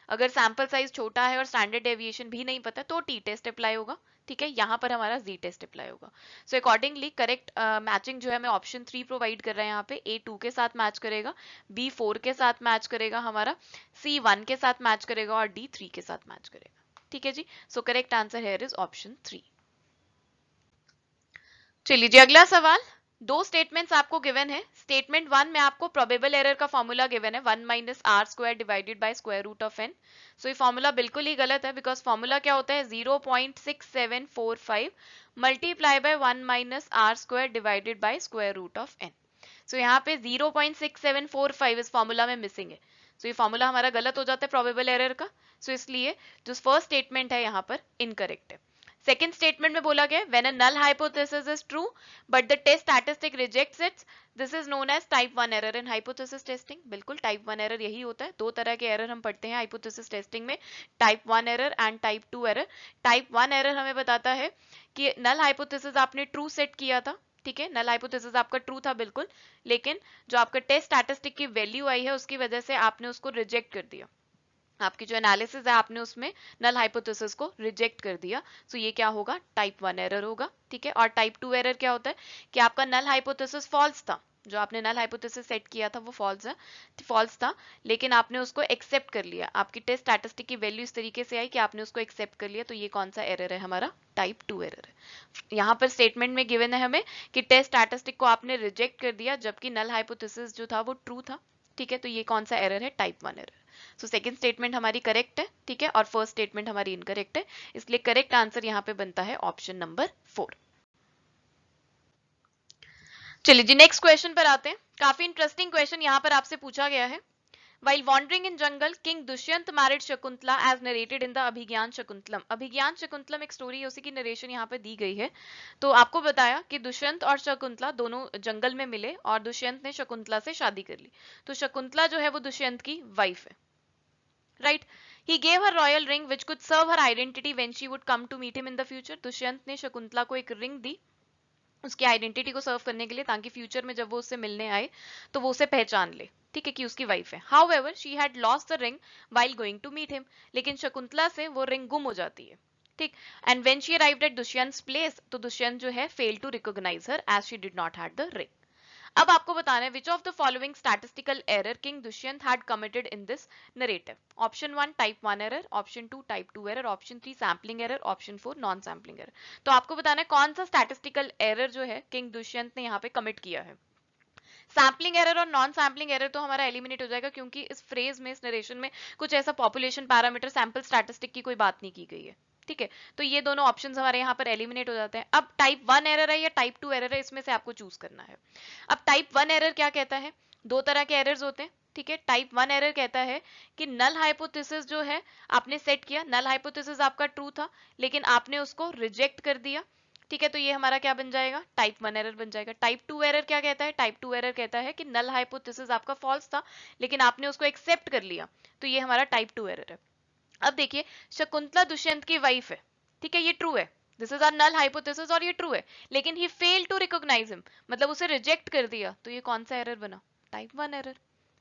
अगर सैंपल साइज छोटा है और स्टैंडर्ड डेविएशन भी नहीं पता तो टी टेस्ट अप्लाई होगा। ठीक है, यहाँ पर हमारा जी टेस्ट अप्लाई होगा। सो अकॉर्डिंगली करेक्ट मैचिंग जो है हमें ऑप्शन 3 प्रोवाइड कर रहे हैं यहाँ पे। ए 2 के साथ मैच करेगा, बी 4 के साथ मैच करेगा हमारा, सी 1 के साथ मैच करेगा और डी 3 के साथ मैच करेगा। ठीक है जी, so correct answer here is option 3। चलिए जी अगला सवाल। दो स्टेटमेंट्स आपको गिवन है। स्टेटमेंट 1 में आपको प्रोबेबल एरर का फॉर्मूला गिवन है 1 minus R square divided by square root of N. So ये फॉर्मूला बिल्कुल ही गलत है बिकॉज फॉर्मूला क्या होता है 0.6745 multiply by 1 minus R square divided by square root of N. So यहाँ पे 0.6745 इस फॉर्मूला में मिसिंग है। सो ये फॉर्मूला हमारा गलत हो जाता है प्रोबेबल एरर का। सो इसलिए जो फर्स्ट स्टेटमेंट है यहाँ पर इनकरेक्ट है। सेकेंड स्टेटमेंट में बोला गया when a null hypothesis is true but the test statistic rejects it, this is known as type 1 error in hypothesis testing. बिल्कुल टाइप 1 एरर यही होता है। दो तरह के एरर हम पढ़ते हैं हाइपोथेसिस टेस्टिंग में, type 1 error and type 2 error. Type 1 error हमें बताता है कि नल हाइपोथेसिस आपने ट्रू सेट किया था, ठीक है, नल हाइपोथेसिस आपका ट्रू था बिल्कुल, लेकिन जो आपका टेस्ट स्टैटिस्टिक की वैल्यू आई है उसकी वजह से आपने उसको रिजेक्ट कर दिया। आपकी जो एनालिसिस है आपने उसमें नल हाइपोथेसिस को रिजेक्ट कर दिया। सो ये क्या होगा, टाइप 1 एरर होगा। ठीक है, और टाइप 2 एरर क्या होता है कि आपका नल हाइपोथेसिस फॉल्स था, जो आपने नल हाइपोथेसिस सेट किया था वो फॉल्स था, लेकिन आपने उसको एक्सेप्ट कर लिया। आपकी टेस्ट स्टैटिस्टिक की वैल्यू इस तरीके से आई कि आपने उसको एक्सेप्ट कर लिया। तो ये कौन सा एरर है, हमारा टाइप 2 एरर है। यहाँ पर स्टेटमेंट में गिवन है हमें कि टेस्ट स्टैटिस्टिक को आपने रिजेक्ट कर दिया जबकि नल हाइपोथेसिस जो था वो ट्रू था। ठीक है, तो ये कौन सा एरर है, type 1 error. So second statement हमारी करेक्ट है, ठीक है, और फर्स्ट स्टेटमेंट हमारी इनकरेक्ट है, इसलिए करेक्ट आंसर यहाँ पे बनता है ऑप्शन नंबर 4। चलिए जी नेक्स्ट क्वेश्चन पर आते हैं। काफी इंटरेस्टिंग क्वेश्चन यहाँ पर आपसे पूछा गया है। While wandering in jungle, King Dushyant married Shakuntala as narrated in the अभिज्ञान शकुंतलम। अभिज्ञान शकुंतलम एक स्टोरी है, उसी की नरेशन यहाँ पे दी गई है। तो आपको बताया कि दुष्यंत और शकुंतला दोनों जंगल में मिले और दुष्यंत ने शकुंतला से शादी कर ली। तो शकुंतला जो है वो दुष्यंत की वाइफ है, right. He gave her royal ring which could serve her identity when she would come to meet him in the future। Dushyant ने शकुंतला को एक रिंग दी उसकी आइडेंटिटी को सर्व करने के लिए, ताकि फ्यूचर में जब वो उससे मिलने आए तो वो उसे पहचान ले, ठीक है, कि उसकी वाइफ है। However she had lost the ring while going to meet him. लेकिन शकुंतला से वो रिंग गुम हो जाती है, ठीक। And when she arrived at Dushyant place, तो दुष्यंत जो है fail to recognize her as she did not had the ring. अब आपको बताना है which of the following statistical error king Dushyant had committed in this narrative. Option 1 type 1 error, option 2 type 2 error, option 3 sampling error, option 4 non sampling error. तो आपको बताना है कौन सा स्टैटिस्टिकल एरर जो है किंग दुष्यंत ने यहाँ पे कमिट किया है। सैम्पलिंग एरर और नॉन सैम्पलिंग एरर तो हमारा एलिमिनेट हो जाएगा क्योंकि इस फ्रेज में, इस नरेशन में कुछ ऐसा पॉपुलेशन पैरामीटर सैंपल स्टैटिस्टिक की कोई बात नहीं की गई है, ठीक है। तो ये दोनों ऑप्शंस हमारे यहाँ पर एलिमिनेट हो जाते हैं। अब टाइप 1 एरर है या टाइप 2 एरर है, इसमें से आपको चूज करना है। अब टाइप 1 एरर क्या कहता है, दो तरह के एरर्स होते हैं, ठीक है। टाइप 1 एरर कहता है कि नल हाइपोथेसिस जो है आपने सेट किया, नल हाइपोथेसिस आपका ट्रू था लेकिन आपने उसको रिजेक्ट कर दिया, ठीक है, तो ये हमारा क्या बन जाएगा, टाइप 1 एरर बन जाएगा। टाइप 2 एरर क्या कहता है, टाइप 2 एरर कहता है कि नल हाइपोथेसिस आपका फॉल्स था लेकिन आपने उसको एक्सेप्ट कर लिया, तो ये हमारा टाइप 2 एरर है। अब देखिए, शकुंतला दुष्यंत की वाइफ है, ठीक है, ये ट्रू है, this is our null hypothesis और ये ट्रू है, लेकिन he fail to recognize him, मतलब उसे रिजेक्ट कर दिया, तो ये कौन सा एरर बना, टाइप 1 एरर,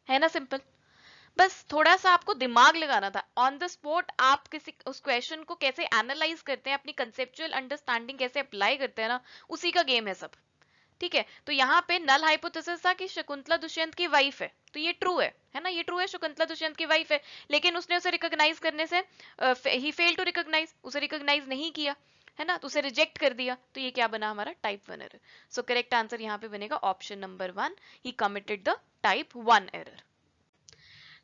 है ना, सिंपल। बस थोड़ा सा आपको दिमाग लगाना था, ऑन द स्पॉट आप किसी उस क्वेश्चन को कैसे एनालाइज करते हैं, अपनी कंसेप्चुअल अंडरस्टैंडिंग कैसे अप्लाई करते हैं ना, उसी का गेम है सब, ठीक है। तो यहाँ पे नल हाइपोथेसिस था कि शकुंतला दुष्यंत की वाइफ है, तो ये ट्रू है ना, ये ट्रू है, शकुंतला दुष्यंत की वाइफ है, लेकिन उसने उसे रिकॉग्नाइज करने से ही फेल टू रिकॉग्नाइज, उसे रिकॉग्नाइज नहीं किया, है ना, तो उसे रिजेक्ट कर दिया, तो ये क्या बना हमारा type 1 error. So correct answer यहाँ पे बनेगा option number 1, he committed the type 1 error.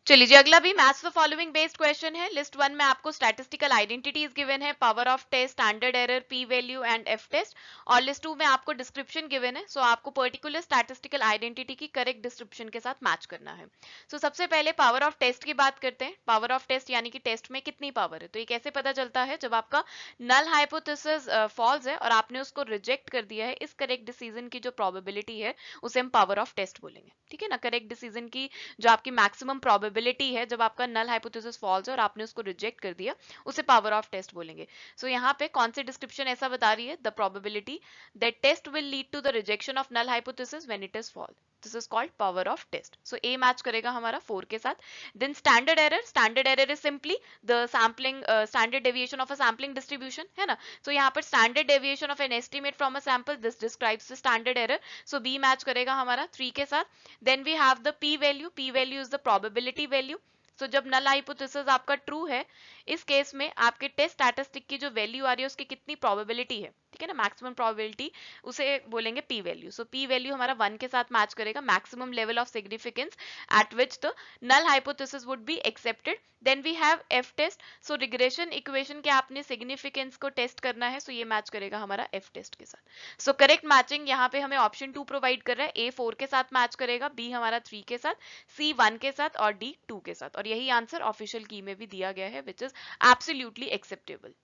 चलिए जी, अगला भी match the following based question है। लिस्ट 1 में आपको स्टैटिस्टिकल आइडेंटिटीज गिवन है, power of test, standard error, P value and F test. और लिस्ट 2 में आपको डिस्क्रिप्शन गिवन है, सो आपको पर्टिकुलर स्टैटिस्टिकल आइडेंटिटी की करेक्ट डिस्क्रिप्शन के साथ मैच करना है। सो सबसे पहले पावर ऑफ टेस्ट की बात करते हैं। पावर ऑफ टेस्ट यानी कि टेस्ट में कितनी पावर है, तो ये कैसे पता चलता है, जब आपका नल हाइपोथेसिस फॉल्स है और आपने उसको रिजेक्ट कर दिया है, इस करेक्ट डिसीजन की जो प्रोबेबिलिटी है उसे हम पावर ऑफ टेस्ट बोलेंगे, ठीक है ना। करेक्ट डिसीजन की जो आपकी मैक्सिमम प्रोबेबिलिटी है जब आपका नल हाइपोथेसिस फॉल्स है और आपने उसको रिजेक्ट कर दिया, उसे पावर ऑफ टेस्ट बोलेंगे। सो यहाँ पे कौन सी डिस्क्रिप्शन ऐसा बता रही है, the probability that test will lead to the rejection of null hypothesis when it is false, this is called power of test. So A match करेगा हमारा 4 के साथ। Then standard error is simply the sampling standard deviation of a sampling distribution, है ना। So यहाँ पर standard deviation of an estimate from a sample, this describes the standard error, so B match करेगा हमारा 3 के साथ। Then we have the p value is the probability value. So जब null hypothesis आपका ट्रू है, इस केस में आपके टेस्ट स्टैटिस्टिक की जो वैल्यू आ रही है उसकी कितनी प्रोबेबिलिटी है, ठीक है ना, मैक्सिमम प्रोबेबिलिटी, उसे बोलेंगे p value. So p value हमारा 1 के साथ मैच करेगा, maximum level of significance at which the null hypothesis would be accepted. Then we have f test, so regression equation के आपने सिग्निफिकेंस को टेस्ट करना है, सो ये मैच करेगा हमारा f टेस्ट के साथ। सो करेक्ट मैचिंग यहाँ पे हमें ऑप्शन 2 प्रोवाइड कर रहा है, a 4 के साथ मैच करेगा, b हमारा 3 के साथ, सी 1 के साथ और डी 2 के साथ। और यही आंसर ऑफिशियल की में भी दिया गया है, which is absolutely acceptable.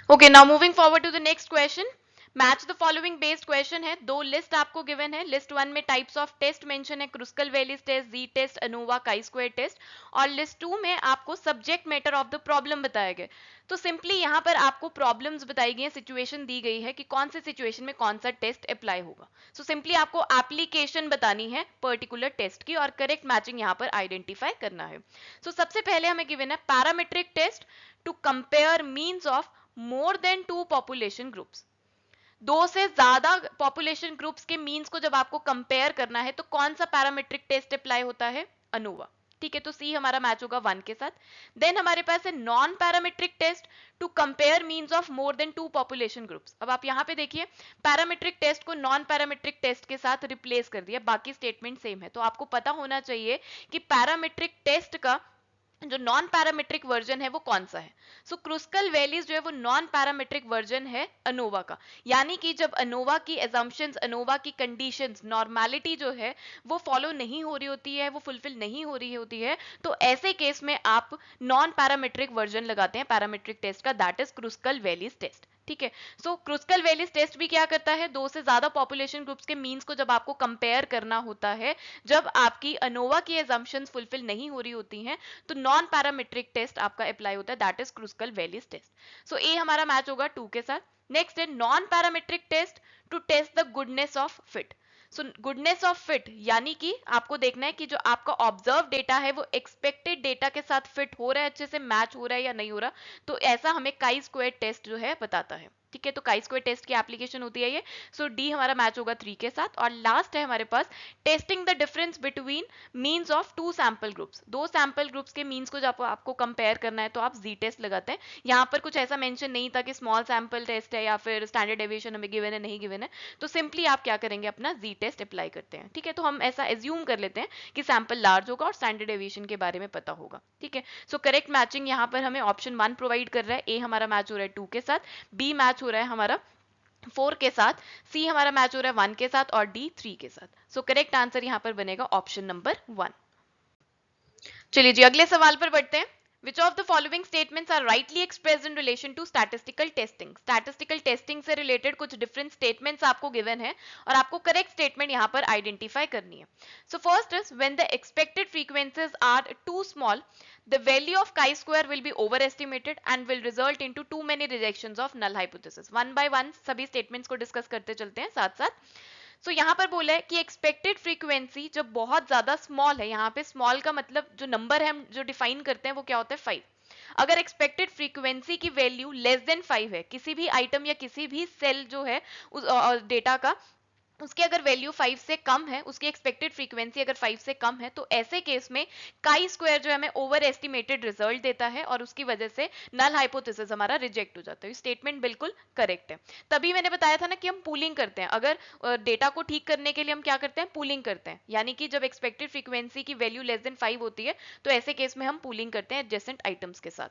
Okay, now moving forward to the next question. Match the following based question है, दो लिस्ट आपको गिवन है। लिस्ट 1 में टाइप्स ऑफ टेस्ट मेंशन है, Kruskal Wallis test, Z test, ANOVA, chi square test. और list 2 में आपको subject matter of the problem बताया गया। तो सिंपली यहाँ पर आपको प्रॉब्लम्स बताई गई है, सिचुएशन दी गई है कि कौन से सिचुएशन में कौन सा टेस्ट अप्लाई होगा। सो सिंपली आपको एप्लीकेशन बतानी है पर्टिकुलर टेस्ट की और करेक्ट मैचिंग यहाँ पर आइडेंटिफाई करना है। सो सबसे पहले हमें गिवन है parametric test to compare means of more than 2 population groups. दो से ज्यादा पॉपुलेशन ग्रुप्स के मीन्स को जब आपको कंपेयर करना है तो कौन सा पैरामीट्रिक टेस्ट अप्लाई होता है, अनोवा, ठीक है। तो सी हमारा मैच होगा 1 के साथ। देन हमारे पास है non parametric test to compare means of more than 2 population groups. अब आप यहाँ पे देखिए, पैरामीट्रिक टेस्ट को नॉन पैरामीट्रिक टेस्ट के साथ रिप्लेस कर दिया, बाकी स्टेटमेंट सेम है। तो आपको पता होना चाहिए कि पैरामीट्रिक टेस्ट का जो नॉन पैरामीट्रिक वर्जन है वो कौन सा है। सो क्रुस्कल वैलीज जो है वो नॉन पैरामीट्रिक वर्जन है अनोवा का, यानी कि जब अनोवा की एजम्पशंस, अनोवा की कंडीशंस, नॉर्मेलिटी जो है वो फॉलो नहीं हो रही होती है, वो फुलफिल नहीं हो रही होती है, तो ऐसे केस में आप नॉन पैरामीट्रिक वर्जन लगाते हैं पैरामीट्रिक टेस्ट का, that is Kruskal Wallis test, ठीक है। सो क्रुस्कल वैलीज टेस्ट भी क्या करता है, दो से ज्यादा पॉपुलेशन ग्रुप्स के मीन्स को जब आपको कंपेयर करना होता है, जब आपकी अनोवा की एजम्पशंस फुलफिल नहीं हो रही होती हैं, तो नॉन पैरामीट्रिक टेस्ट आपका अप्लाई होता है, that is Kruskal Wallis test. So A हमारा मैच होगा 2 के साथ। नेक्स्ट है non parametric test to test the goodness of fit. So goodness of fit यानी कि आपको देखना है कि जो आपका ऑब्जर्व डेटा है वो एक्सपेक्टेड डेटा के साथ फिट हो रहा है, अच्छे से मैच हो रहा है या नहीं हो रहा। तो ऐसा हमें काई स्क्वायर टेस्ट जो है बताता है, ठीक है। तो काई स्क्वायर टेस्ट की एप्लीकेशन होती है ये। सो डी हमारा मैच होगा 3 के साथ। और लास्ट है हमारे पास testing the difference between means of 2 sample groups. दो सैंपल ग्रुप्स के मीन्स को जब आपको कंपेयर करना है तो आप जी टेस्ट लगाते हैं। यहाँ पर कुछ ऐसा मेंशन नहीं था कि स्मॉल सैंपल टेस्ट है या फिर स्टैंडर्ड डेविएशन हमें गिवन है, नहीं गिवन है, तो सिंपली आप क्या करेंगे, अपना जी टेस्ट अप्लाई करते हैं, ठीक है। तो हम ऐसा एज्यूम कर लेते हैं कि सैंपल लार्ज होगा और स्टैंडर्ड डेविएशन के बारे में पता होगा, ठीक है। सो करेक्ट मैचिंग यहाँ पर हमें ऑप्शन 1 प्रोवाइड कर रहा है, ए हमारा मैच हो रहा है 2 के साथ, बी मैच हो रहा है हमारा 4 के साथ, सी हमारा मैच हो रहा है 1 के साथ और डी 3 के साथ। सो करेक्ट आंसर यहां पर बनेगा ऑप्शन नंबर 1। चलिए जी अगले सवाल पर बढ़ते हैं। Which of the following statements are rightly expressed in relation to statistical testing? Statistical testing से related कुछ different statements आपको given है और आपको correct statement यहाँ पर identify करनी है। So first is when the expected frequencies are too small, the value of chi-square will be overestimated and will result into too many rejections of null hypothesis. One by one सभी statements को discuss करते चलते हैं साथ साथ। सो यहाँ पर बोला है कि एक्सपेक्टेड फ्रीक्वेंसी जब बहुत ज्यादा स्मॉल है, यहाँ पे स्मॉल का मतलब जो नंबर है हम जो डिफाइन करते हैं वो क्या होता है 5। अगर एक्सपेक्टेड फ्रीक्वेंसी की वैल्यू लेस देन 5 है, किसी भी आइटम या किसी भी सेल जो है उस डेटा का, उसकी अगर वैल्यू 5 से कम है, उसकी एक्सपेक्टेड फ्रीक्वेंसी अगर 5 से कम है, तो ऐसे केस में काई स्क्वायर जो है हमें ओवर एस्टिमेटेड रिजल्ट देता है और उसकी वजह से नल हाइपोथेसिस हमारा रिजेक्ट हो जाता है। स्टेटमेंट बिल्कुल करेक्ट है। तभी मैंने बताया था ना कि हम पूलिंग करते हैं। अगर डेटा को ठीक करने के लिए हम क्या करते हैं, पूलिंग करते हैं, यानी कि जब एक्सपेक्टेड फ्रीक्वेंसी की वैल्यू लेस देन 5 होती है तो ऐसे केस में हम पूलिंग करते हैं एडजेसेंट आइटम्स के साथ।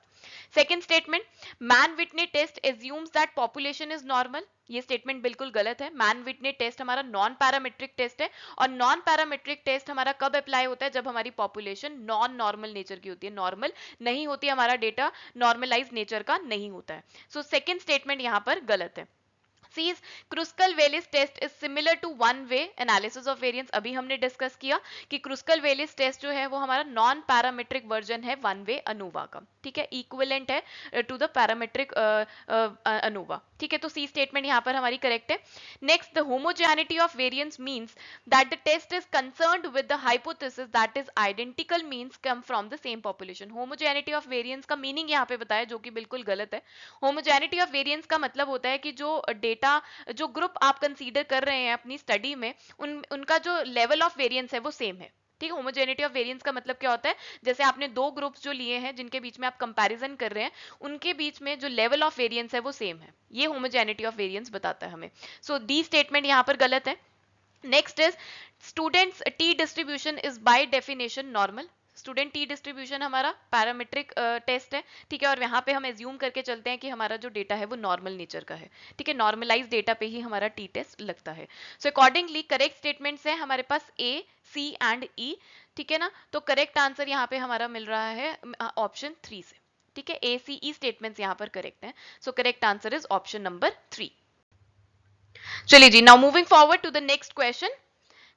Second statement, Mann Whitney test assumes that population is normal. ये स्टेटमेंट बिल्कुल गलत है। मैन विटनी टेस्ट हमारा नॉन पैरामेट्रिक टेस्ट है और नॉन पैरामेट्रिक टेस्ट हमारा कब अप्लाई होता है, जब हमारी पॉपुलेशन नॉन नॉर्मल नेचर की होती है, नॉर्मल नहीं होती, हमारा डेटा नॉर्मलाइज नेचर का नहीं होता है। सो सेकेंड स्टेटमेंट यहां पर गलत है। C's Kruskal-Wallis test is similar to one-way analysis of variance। अभी हमने डिस्कस किया कि Kruskal-Wallis टेस्ट जो है वो हमारा नॉन पैरामेट्रिक वर्जन है वन वे अनोवा का, ठीक है, इक्विवेलेंट है टू द पैरामेट्रिक अनोवा, ठीक है। तो सी स्टेटमेंट यहाँ पर हमारी करेक्ट है। Next, the homogeneity of variance means that the test is concerned with the hypothesis that is identical means come from the same population. Homogeneity of variance का meaning यहाँ पे बताया जो कि बिल्कुल गलत है। होमोजेनिटी ऑफ वेरिएंस का मतलब होता है कि जो डेटा, जो ग्रुप आप कंसीडर कर रहे हैं अपनी स्टडी में, उनका जो लेवल ऑफ वेरिएंस है वो सेम है, ठीक है। होमोजेनिटी ऑफ वेरिएंस का मतलब क्या होता है, जैसे आपने दो ग्रुप्स जो लिए हैं जिनके बीच में आप कंपैरिजन कर रहे हैं, उनके बीच में जो लेवल ऑफ वेरिएंस है वो सेम है, ये होमोजेनिटी ऑफ वेरिएंस बताता है हमें। सो डी स्टेटमेंट यहाँ पर गलत है। Next is students T distribution is by definition normal. Student t distribution हमारा पैरामेट्रिक टेस्ट है, ठीक है, और यहाँ पे हम एज्यूम करके चलते हैं कि हमारा जो डेटा है वो नॉर्मल नेचर का है, ठीक है, नॉर्मलाइज डेटा पे ही हमारा टी टेस्ट लगता है। सो अकॉर्डिंगली करेक्ट स्टेटमेंट्स है हमारे पास ए, सी एंड ई, ठीक है ना। तो करेक्ट आंसर यहाँ पे हमारा मिल रहा है ऑप्शन 3 से, ठीक है, ए सी ई स्टेटमेंट्स यहाँ पर करेक्ट हैं। So correct answer is option number 3। चलिए जी, now moving forward to the next question.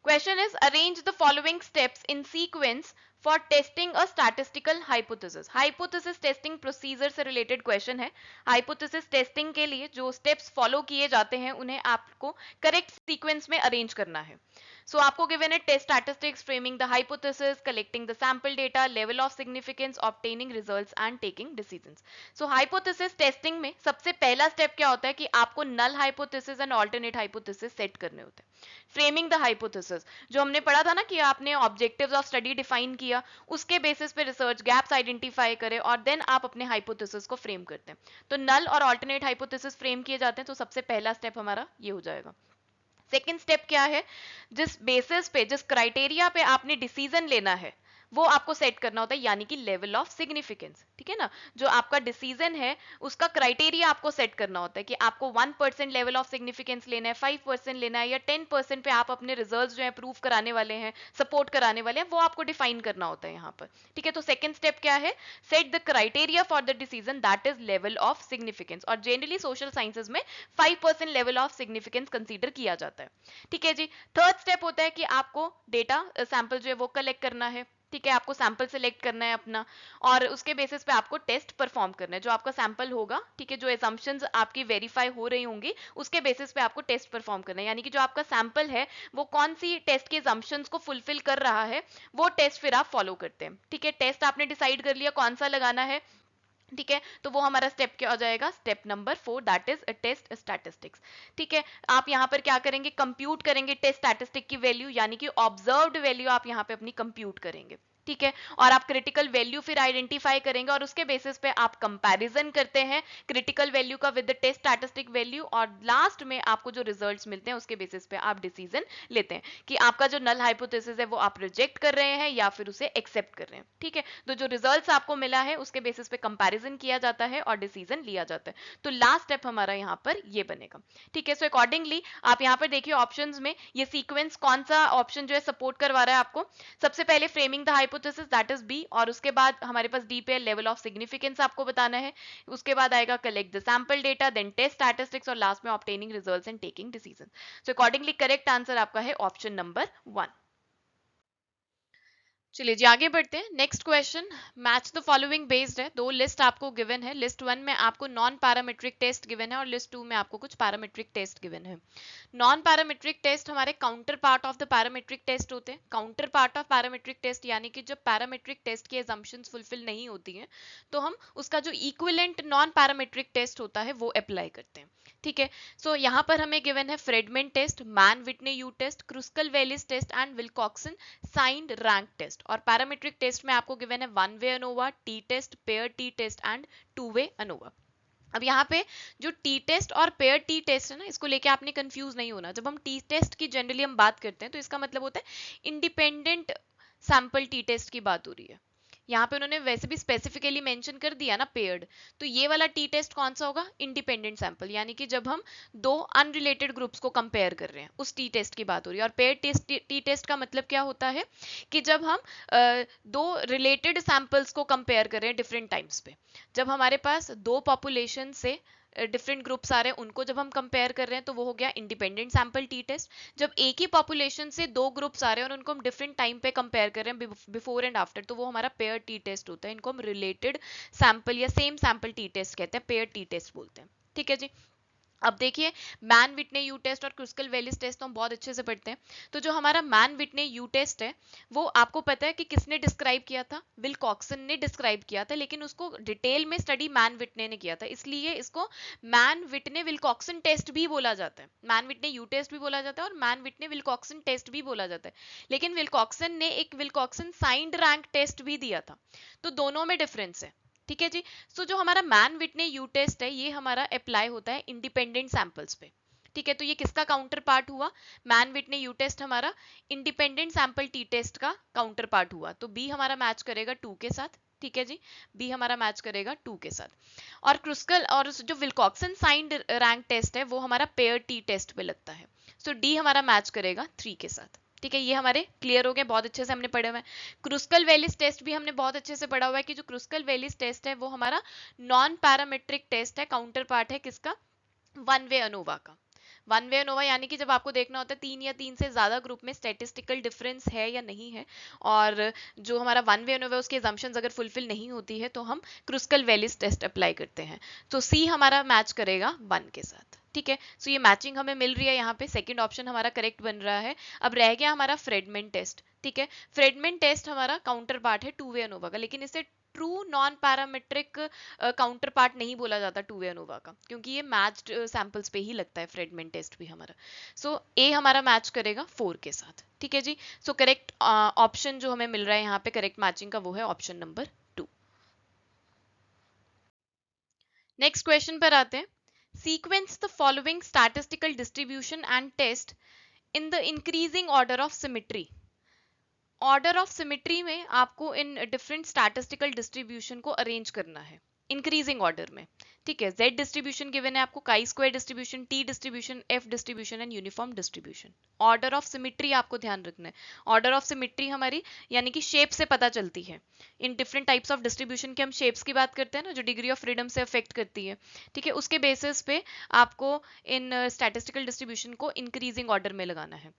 Question is arrange the following steps in sequence for testing a statistical hypothesis। Hypothesis testing procedure से related question है। Hypothesis testing के लिए जो steps follow किए जाते हैं उन्हें आपको correct sequence में arrange करना है। So आपको given है test statistics, framing the hypothesis, collecting the sample data, level of significance, obtaining results and taking decisions। So hypothesis testing में सबसे पहला step क्या होता है कि आपको null hypothesis and alternate hypothesis set करने होते हैं। फ्रेमिंग द हाइपोथेसिस जो हमने पढ़ा था ना कि आपने ऑब्जेक्टिव्स ऑफ स्टडी डिफाइन किया, उसके बेसिस पे रिसर्च गैप्स आइडेंटिफाई करें और देन आप अपने हाइपोथेसिस को फ्रेम करते हैं। तो नल और ऑल्टरनेट हाइपोथेसिस फ्रेम किए जाते हैं, तो सबसे पहला स्टेप हमारा ये हो जाएगा। सेकेंड स्टेप क्या है, जिस बेसिस पे, जिस क्राइटेरिया पे आपने डिसीजन लेना है वो आपको सेट करना होता है, यानी कि लेवल ऑफ सिग्निफिकेंस, ठीक है ना। जो आपका डिसीजन है उसका क्राइटेरिया आपको सेट करना होता है कि आपको 1% लेवल ऑफ सिग्निफिकेंस लेना है, 5% लेना है, या 10% पे आप अपने रिजल्ट्स जो है प्रूव कराने वाले हैं, सपोर्ट कराने वाले हैं, वो आपको डिफाइन करना होता है यहाँ पर, ठीक है। तो सेकंड स्टेप क्या है, set the criteria for the decision that is level of significance. और जनरली सोशल साइंसेज में 5% लेवल ऑफ सिग्निफिकेंस कंसीडर किया जाता है, ठीक है जी। थर्ड स्टेप होता है कि आपको डेटा सैंपल जो है वो कलेक्ट करना है, ठीक है, आपको सैंपल सेलेक्ट करना है अपना और उसके बेसिस पे आपको टेस्ट परफॉर्म करना है। जो आपका सैंपल होगा, ठीक है, जो एजम्पशंस आपकी वेरीफाई हो रही होंगी उसके बेसिस पे आपको टेस्ट परफॉर्म करना है, यानी कि जो आपका सैंपल है वो कौन सी टेस्ट के एजम्पशंस को फुलफिल कर रहा है वो टेस्ट फिर आप फॉलो करते हैं, ठीक है। टेस्ट आपने डिसाइड कर लिया कौन सा लगाना है, ठीक है, तो वो हमारा स्टेप क्या हो जाएगा, step number 4, that is test statistics, ठीक है। आप यहाँ पर क्या करेंगे, कंप्यूट करेंगे टेस्ट स्टैटिस्टिक की वैल्यू, यानी कि ऑब्जर्व्ड वैल्यू आप यहाँ पे अपनी कंप्यूट करेंगे, ठीक है, और आप क्रिटिकल वैल्यू फिर आइडेंटिफाई करेंगे और उसके बेसिस पे आप कंपैरिजन करते हैं क्रिटिकल वैल्यू का with the test statistic value, और लास्ट में आपको जो रिजल्ट्स मिलते हैं उसके बेसिस पे आप डिसीजन लेते हैं कि आपका जो नल हाइपोथेसिस है वो आप रिजेक्ट कर रहे हैं या फिर उसे एक्सेप्ट कर रहे हैं। ठीक है, तो जो रिजल्ट्स आपको मिला है उसके बेसिस पे कंपैरिजन किया जाता है और डिसीजन लिया जाता है। तो लास्ट स्टेप हमारा यहाँ पर ये बनेगा। ठीक है, सो अकॉर्डिंगली आप यहाँ पर देखिए ऑप्शंस में ये सीक्वेंस कौन सा ऑप्शन जो है सपोर्ट करवा रहा है आपको। सबसे पहले framing the hypothesis that is B, और उसके बाद हमारे पास डी पे लेवल ऑफ सिग्निफिकेंस आपको बताना है। उसके बाद आएगा collect the sample data, then test statistics, और लास्ट में obtaining results and taking decision. So accordingly correct answer आपका है ऑप्शन नंबर 1। चलिए जी आगे बढ़ते हैं। Next question, match the following based है। दो लिस्ट आपको गिवन है। लिस्ट 1 में आपको नॉन पैरामीट्रिक टेस्ट गिवन है और लिस्ट 2 में आपको कुछ पैरामीट्रिक टेस्ट गिवन है। नॉन पैरामीट्रिक टेस्ट हमारे counterpart of the parametric test होते हैं। Counterpart of parametric test यानी कि जब पैरामीट्रिक टेस्ट की एजम्पशंस फुलफिल नहीं होती हैं तो हम उसका जो इक्विवेलेंट नॉन पैरामीट्रिक टेस्ट होता है वो अप्लाई करते हैं। ठीक है, सो यहाँ पर हमें गिवन है Friedman test, Mann Whitney U test, Kruskal Wallis test and Wilcoxon signed rank test. और पैरामीट्रिक टेस्ट में आपको गिवन है one way ANOVA, t test, pair t test and two way ANOVA. अब यहाँ पे जो टी टेस्ट और pair t test है ना, इसको लेके आपने कंफ्यूज नहीं होना। जब हम टी टेस्ट की जनरली हम बात करते हैं तो इसका मतलब होता है इंडिपेंडेंट सैंपल टी टेस्ट की बात हो रही है। यहाँ पे उन्होंने वैसे भी स्पेसिफिकली मेंशन कर दिया ना पेयर्ड, तो ये वाला टी टेस्ट कौन सा होगा? इंडिपेंडेंट सैंपल, यानी कि जब हम दो अनरिलेटेड ग्रुप्स को कंपेयर कर रहे हैं उस टी टेस्ट की बात हो रही है। और पेयर टेस्ट टी टेस्ट का मतलब क्या होता है कि जब हम दो रिलेटेड सैंपल्स को कंपेयर कर रहे हैं डिफरेंट टाइम्स पे, जब हमारे पास दो पॉपुलेशन से डिफरेंट ग्रुप्स आ रहे हैं उनको जब हम कंपेयर कर रहे हैं तो वो हो गया इंडिपेंडेंट सैंपल टी टेस्ट। जब एक ही पॉपुलेशन से दो ग्रुप्स आ रहे हैं और उनको हम डिफरेंट टाइम पे कंपेयर कर रहे हैं बिफोर एंड आफ्टर, तो वो हमारा पेयर टी टेस्ट होता है। इनको हम रिलेटेड सैंपल या सेम सैंपल टी टेस्ट कहते हैं, पेयर टी टेस्ट बोलते हैं। ठीक है जी, अब देखिए मैन विटने यू टेस्ट और क्रुस्कल वेलिस टेस्ट तो हम बहुत अच्छे से पढ़ते हैं। तो जो हमारा मैन विटने यू टेस्ट है वो आपको पता है कि किसने डिस्क्राइब किया था? विल्कॉक्सन ने डिस्क्राइब किया था, लेकिन उसको डिटेल में स्टडी मैन विटने ने किया था, इसलिए इसको मैन विटने विल्कॉक्सन टेस्ट भी बोला जाता है। मैन विटने यू टेस्ट भी बोला जाता है और मैन विटने विल्कॉक्सन टेस्ट भी बोला जाता है। लेकिन विल्कॉक्सन ने एक विल्कॉक्सन साइंड रैंक टेस्ट भी दिया था, तो दोनों में डिफरेंस है। ठीक है जी, सो जो हमारा मैन विटने यू टेस्ट है ये हमारा अप्लाई होता है इंडिपेंडेंट सैंपल्स पे। ठीक है, तो ये किसका काउंटर पार्ट हुआ? मैन विटने यू टेस्ट हमारा इंडिपेंडेंट सैंपल टी टेस्ट का काउंटर पार्ट हुआ, तो बी हमारा मैच करेगा 2 के साथ। ठीक है जी, बी हमारा मैच करेगा 2 के साथ। और क्रुस्कल और जो विल्कॉक्सन साइंड रैंक टेस्ट है वो हमारा पेयर टी टेस्ट पे लगता है, सो डी हमारा मैच करेगा 3 के साथ। ठीक है, ये हमारे क्लियर हो गए, बहुत अच्छे से हमने पढ़े हुए हैं। क्रुस्कल वेलिस टेस्ट भी हमने बहुत अच्छे से पढ़ा हुआ है कि जो क्रुस्कल वेलिस टेस्ट है वो हमारा नॉन पैरामेट्रिक टेस्ट है, काउंटर पार्ट है किसका? वन वे अनोवा का। वन वे अनोवा यानी कि जब आपको देखना होता है 3 या 3 से ज्यादा ग्रुप में स्टैटिस्टिकल डिफरेंस है या नहीं है, और जो हमारा वन वे अनोवा उसकी assumptions अगर फुलफिल नहीं होती है तो हम क्रुस्कल वेलिस टेस्ट अप्लाई करते हैं। तो सी हमारा मैच करेगा 1 के साथ। ठीक है, सो ये मैचिंग हमें मिल रही है यहाँ पे, सेकंड ऑप्शन हमारा करेक्ट बन रहा है। अब रह गया हमारा फ्रेडमैन टेस्ट। ठीक है, फ्रेडमैन टेस्ट हमारा काउंटर पार्ट है टू वे अनोवा का, लेकिन इसे true non parametric counterpart नहीं बोला जाता टू वे अनोवा का, क्योंकि ये मैच्ड सैंपल्स पे ही लगता है फ्रेडमैन टेस्ट भी हमारा। सो ए हमारा मैच करेगा 4 के साथ। ठीक है जी, सो करेक्ट ऑप्शन जो हमें मिल रहा है यहाँ पे करेक्ट मैचिंग का वो है ऑप्शन नंबर 2। नेक्स्ट क्वेश्चन पर आते हैं। Sequence the following statistical distribution and test in the increasing order of symmetry. Order of symmetry में आपको इन डिफरेंट स्टैटिस्टिकल डिस्ट्रीब्यूशन को अरेंज करना है इंक्रीजिंग ऑर्डर में। ठीक है, जेड डिस्ट्रीब्यूशन गिवन है आपको, chi square distribution, T distribution, F distribution and uniform distribution. Order of symmetry आपको ध्यान रखना है। ऑर्डर ऑफ सिमेट्री हमारी यानी कि शेप से पता चलती है। In different types of distribution के हम शेप्स की बात करते हैं ना, जो डिग्री ऑफ फ्रीडम से अफेक्ट करती है। ठीक है, उसके बेसिस पे आपको इन स्टैटिस्टिकल डिस्ट्रीब्यूशन को इंक्रीजिंग ऑर्डर में लगाना है।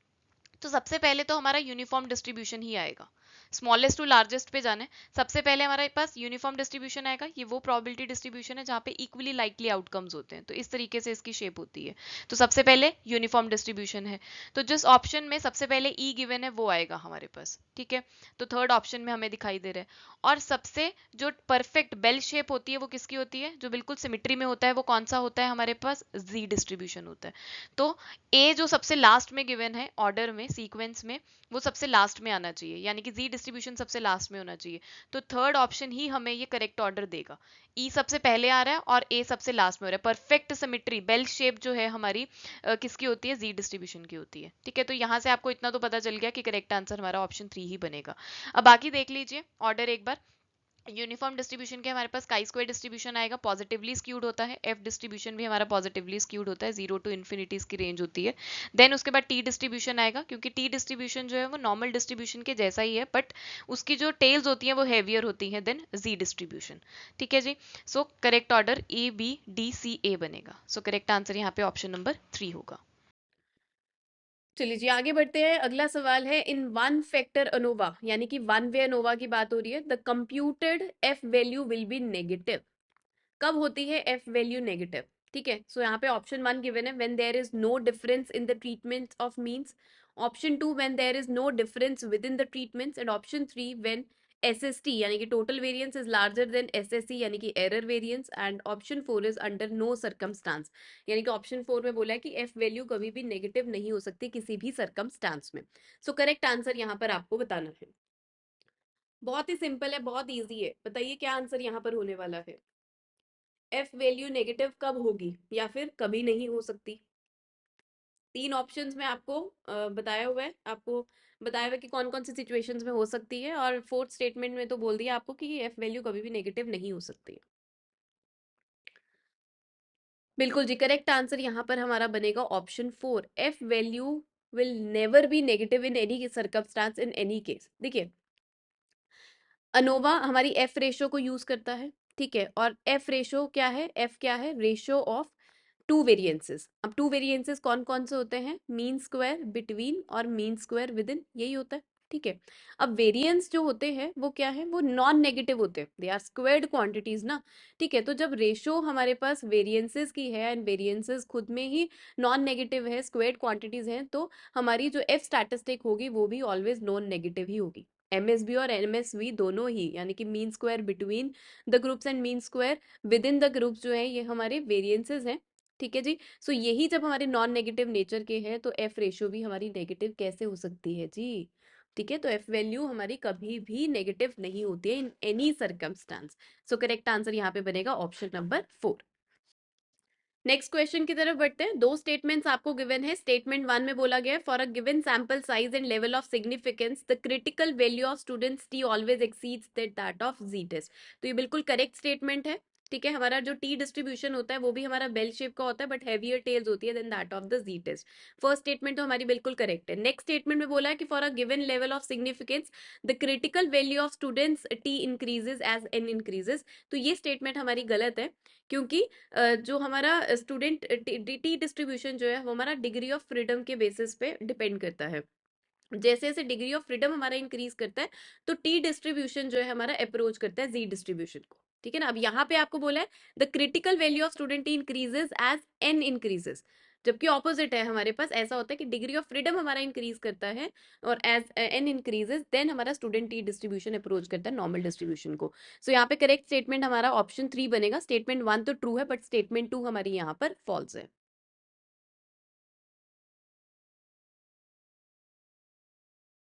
तो सबसे पहले तो हमारा यूनिफॉर्म डिस्ट्रीब्यूशन ही आएगा, स्मॉलेस्ट टू लार्जेस्ट पे जाना है। सबसे पहले हमारे पास यूनिफॉर्म डिस्ट्रीब्यूशन आएगा, ये वो प्रोबेबिलिटी डिस्ट्रीब्यूशन है जहाँ पे इक्वली लाइकली आउटकम्स होते हैं, तो इस तरीके से इसकी शेप होती है। तो सबसे पहले यूनिफॉर्म डिस्ट्रीब्यूशन है, तो जिस ऑप्शन में सबसे पहले ई गिवन है वो आएगा हमारे पास। ठीक है, तो थर्ड ऑप्शन में हमें दिखाई दे रहा है। और सबसे जो परफेक्ट बेल शेप होती है वो किसकी होती है? जो बिल्कुल सिमेट्री में होता है वो कौन सा होता है हमारे पास? जी डिस्ट्रीब्यूशन होता है। तो ए जो सबसे लास्ट में गिवन है ऑर्डर में सीक्वेंस में वो सबसे लास्ट में आना चाहिए, यानी कि जी डिस्ट्रीब्यूशन सबसे लास्ट में होना चाहिए। तो थर्ड ऑप्शन ही हमें ये करेक्ट ऑर्डर देगा। ई सबसे पहले आ रहा है और ए सबसे लास्ट में हो रहा है। परफेक्ट सिमेट्री, बेल शेप जो है हमारी किसकी होती है, जी डिस्ट्रीब्यूशन की होती है। ठीक है, तो यहाँ से आपको इतना तो पता चल गया कि करेक्ट आंसर हमारा ऑप्शन 3 ही बनेगा। अब बाकी देख लीजिए ऑर्डर एक बार। यूनिफॉर्म डिस्ट्रीब्यूशन के हमारे पास काई स्क्वायर डिस्ट्रीब्यूशन आएगा, पॉजिटिवली स्क्यूड होता है। एफ डिस्ट्रीब्यूशन भी हमारा पॉजिटिवली स्क्यूड होता है, 0 टू इन्फिनिटी इसकी रेंज होती है। देन उसके बाद टी डिस्ट्रीब्यूशन आएगा, क्योंकि टी डिस्ट्रीब्यूशन जो है वो नॉर्मल डिस्ट्रीब्यूशन के जैसा ही है, बट उसकी जो टेल्स होती हैं वो हैवियर होती हैं देन जी डिस्ट्रीब्यूशन। ठीक है जी। So correct order A B D C A बनेगा। सो करेक्ट आंसर यहाँ पे ऑप्शन नंबर 3 होगा। चलिए जी आगे बढ़ते हैं। अगला सवाल है, इन वन फैक्टर अनोवा यानी कि वन वे अनोवा की बात हो रही है, the computed F value will be negative. कब होती है एफ वैल्यू नेगेटिव? ठीक है, सो यहाँ पे ऑप्शन 1 गिवन है, when there is no difference in the treatment of means. Option 2, when there is no difference within the treatments. And option 3, when SST यानी कि total variance is larger than SSC यानी कि error variance. And option 4 is under no circumstance, यानी कि option 4 में बोला है कि एफ वैल्यू कभी भी नेगेटिव नहीं हो सकती किसी भी सर्कमस्टांस में। सो करेक्ट आंसर यहाँ पर आपको बताना है। बहुत ही सिंपल है, बहुत ईजी है। बताइए क्या आंसर यहाँ पर होने वाला है। एफ वैल्यू नेगेटिव कब होगी या फिर कभी नहीं हो सकती? तीन ऑप्शंस में आपको बताया हुआ है, आपको बताया हुआ है कि कौन कौन सी सिचुएशंस में हो सकती है, और फोर्थ स्टेटमेंट में तो बोल दिया आपको कि एफ वैल्यू कभी भी नेगेटिव नहीं हो सकती। बिल्कुल जी, करेक्ट आंसर यहाँ पर हमारा बनेगा option 4, F value will never be negative in any circumstance in any case. देखिए अनोवा हमारी एफ रेशो को यूज करता है, ठीक है, और एफ रेशो क्या है, एफ क्या है, रेशो ऑफ टू वेरिएंसेस। अब टू वेरिएंसेस कौन कौन से होते हैं, मीन स्क्वायर, बिटवीन और मीन स्क्वायर विद इन, यही होता है। ठीक है, अब वेरिएंस जो होते हैं वो क्या है, वो नॉन नेगेटिव होते हैं, दे आर स्क्वायर्ड क्वांटिटीज ना। ठीक है, तो जब रेशो हमारे पास वेरिएंसेस की है एंड वेरिएंसेस खुद में ही नॉन नेगेटिव है, स्क्वायर्ड क्वांटिटीज हैं, तो हमारी जो एफ स्टैटिस्टिक होगी वो भी ऑलवेज नॉन नेगेटिव ही होगी। एमएसबी और एमएसवी दोनों ही, यानी कि mean square between the groups and mean square with in the groups जो है ये हमारे वेरिएंसेस हैं। ठीक है जी। सो यही जब हमारे नॉन नेगेटिव नेचर के हैं तो एफ रेशियो भी हमारी नेगेटिव कैसे हो सकती है जी। ठीक है, तो एफ वैल्यू हमारी कभी भी नेगेटिव नहीं होती है in any circumstance. So correct answer यहाँ पे बनेगा ऑप्शन नंबर 4। नेक्स्ट क्वेश्चन की तरफ बढ़ते हैं। दो स्टेटमेंट्स आपको गिवन है। स्टेटमेंट 1 में बोला गया है, for a given sample size and level of significance the critical value of student's t always exceeds that of Z test. तो ये बिल्कुल करेक्ट स्टेटमेंट है। ठीक है, हमारा जो टी डिस्ट्रीब्यूशन होता है वो भी हमारा बेल शेप का होता है, बट हैवियर टेल्स होती है then that of the Z test. First statement तो हमारी बिल्कुल करेक्ट है। नेक्स्ट स्टेटमेंट में बोला है कि for a given level of significance the critical value of student's t increases as n increases. तो ये स्टेटमेंट हमारी गलत है, क्योंकि जो हमारा स्टूडेंट टी डिस्ट्रीब्यूशन जो है वो हमारा डिग्री ऑफ फ्रीडम के बेसिस पे डिपेंड करता है। जैसे जैसे डिग्री ऑफ फ्रीडम हमारा इंक्रीज करता है तो टी डिस्ट्रीब्यूशन जो है हमारा अप्रोच करता है जी डिस्ट्रीब्यूशन को। ठीक है ना। अब यहाँ पे आपको बोला है the critical value of student t increases as n increases, जबकि ऑपोजिट है हमारे पास। ऐसा होता है कि डिग्री ऑफ फ्रीडम हमारा इंक्रीज करता है और एज एन इंक्रीजेस देन हमारा स्टूडेंट टी डिस्ट्रीब्यूशन अप्रोच करता है नॉर्मल डिस्ट्रीब्यूशन को। सो यहाँ पे करेक्ट स्टेटमेंट हमारा ऑप्शन 3 बनेगा। स्टेटमेंट 1 तो ट्रू है बट स्टेटमेंट 2 हमारी यहाँ पर फॉल्स है।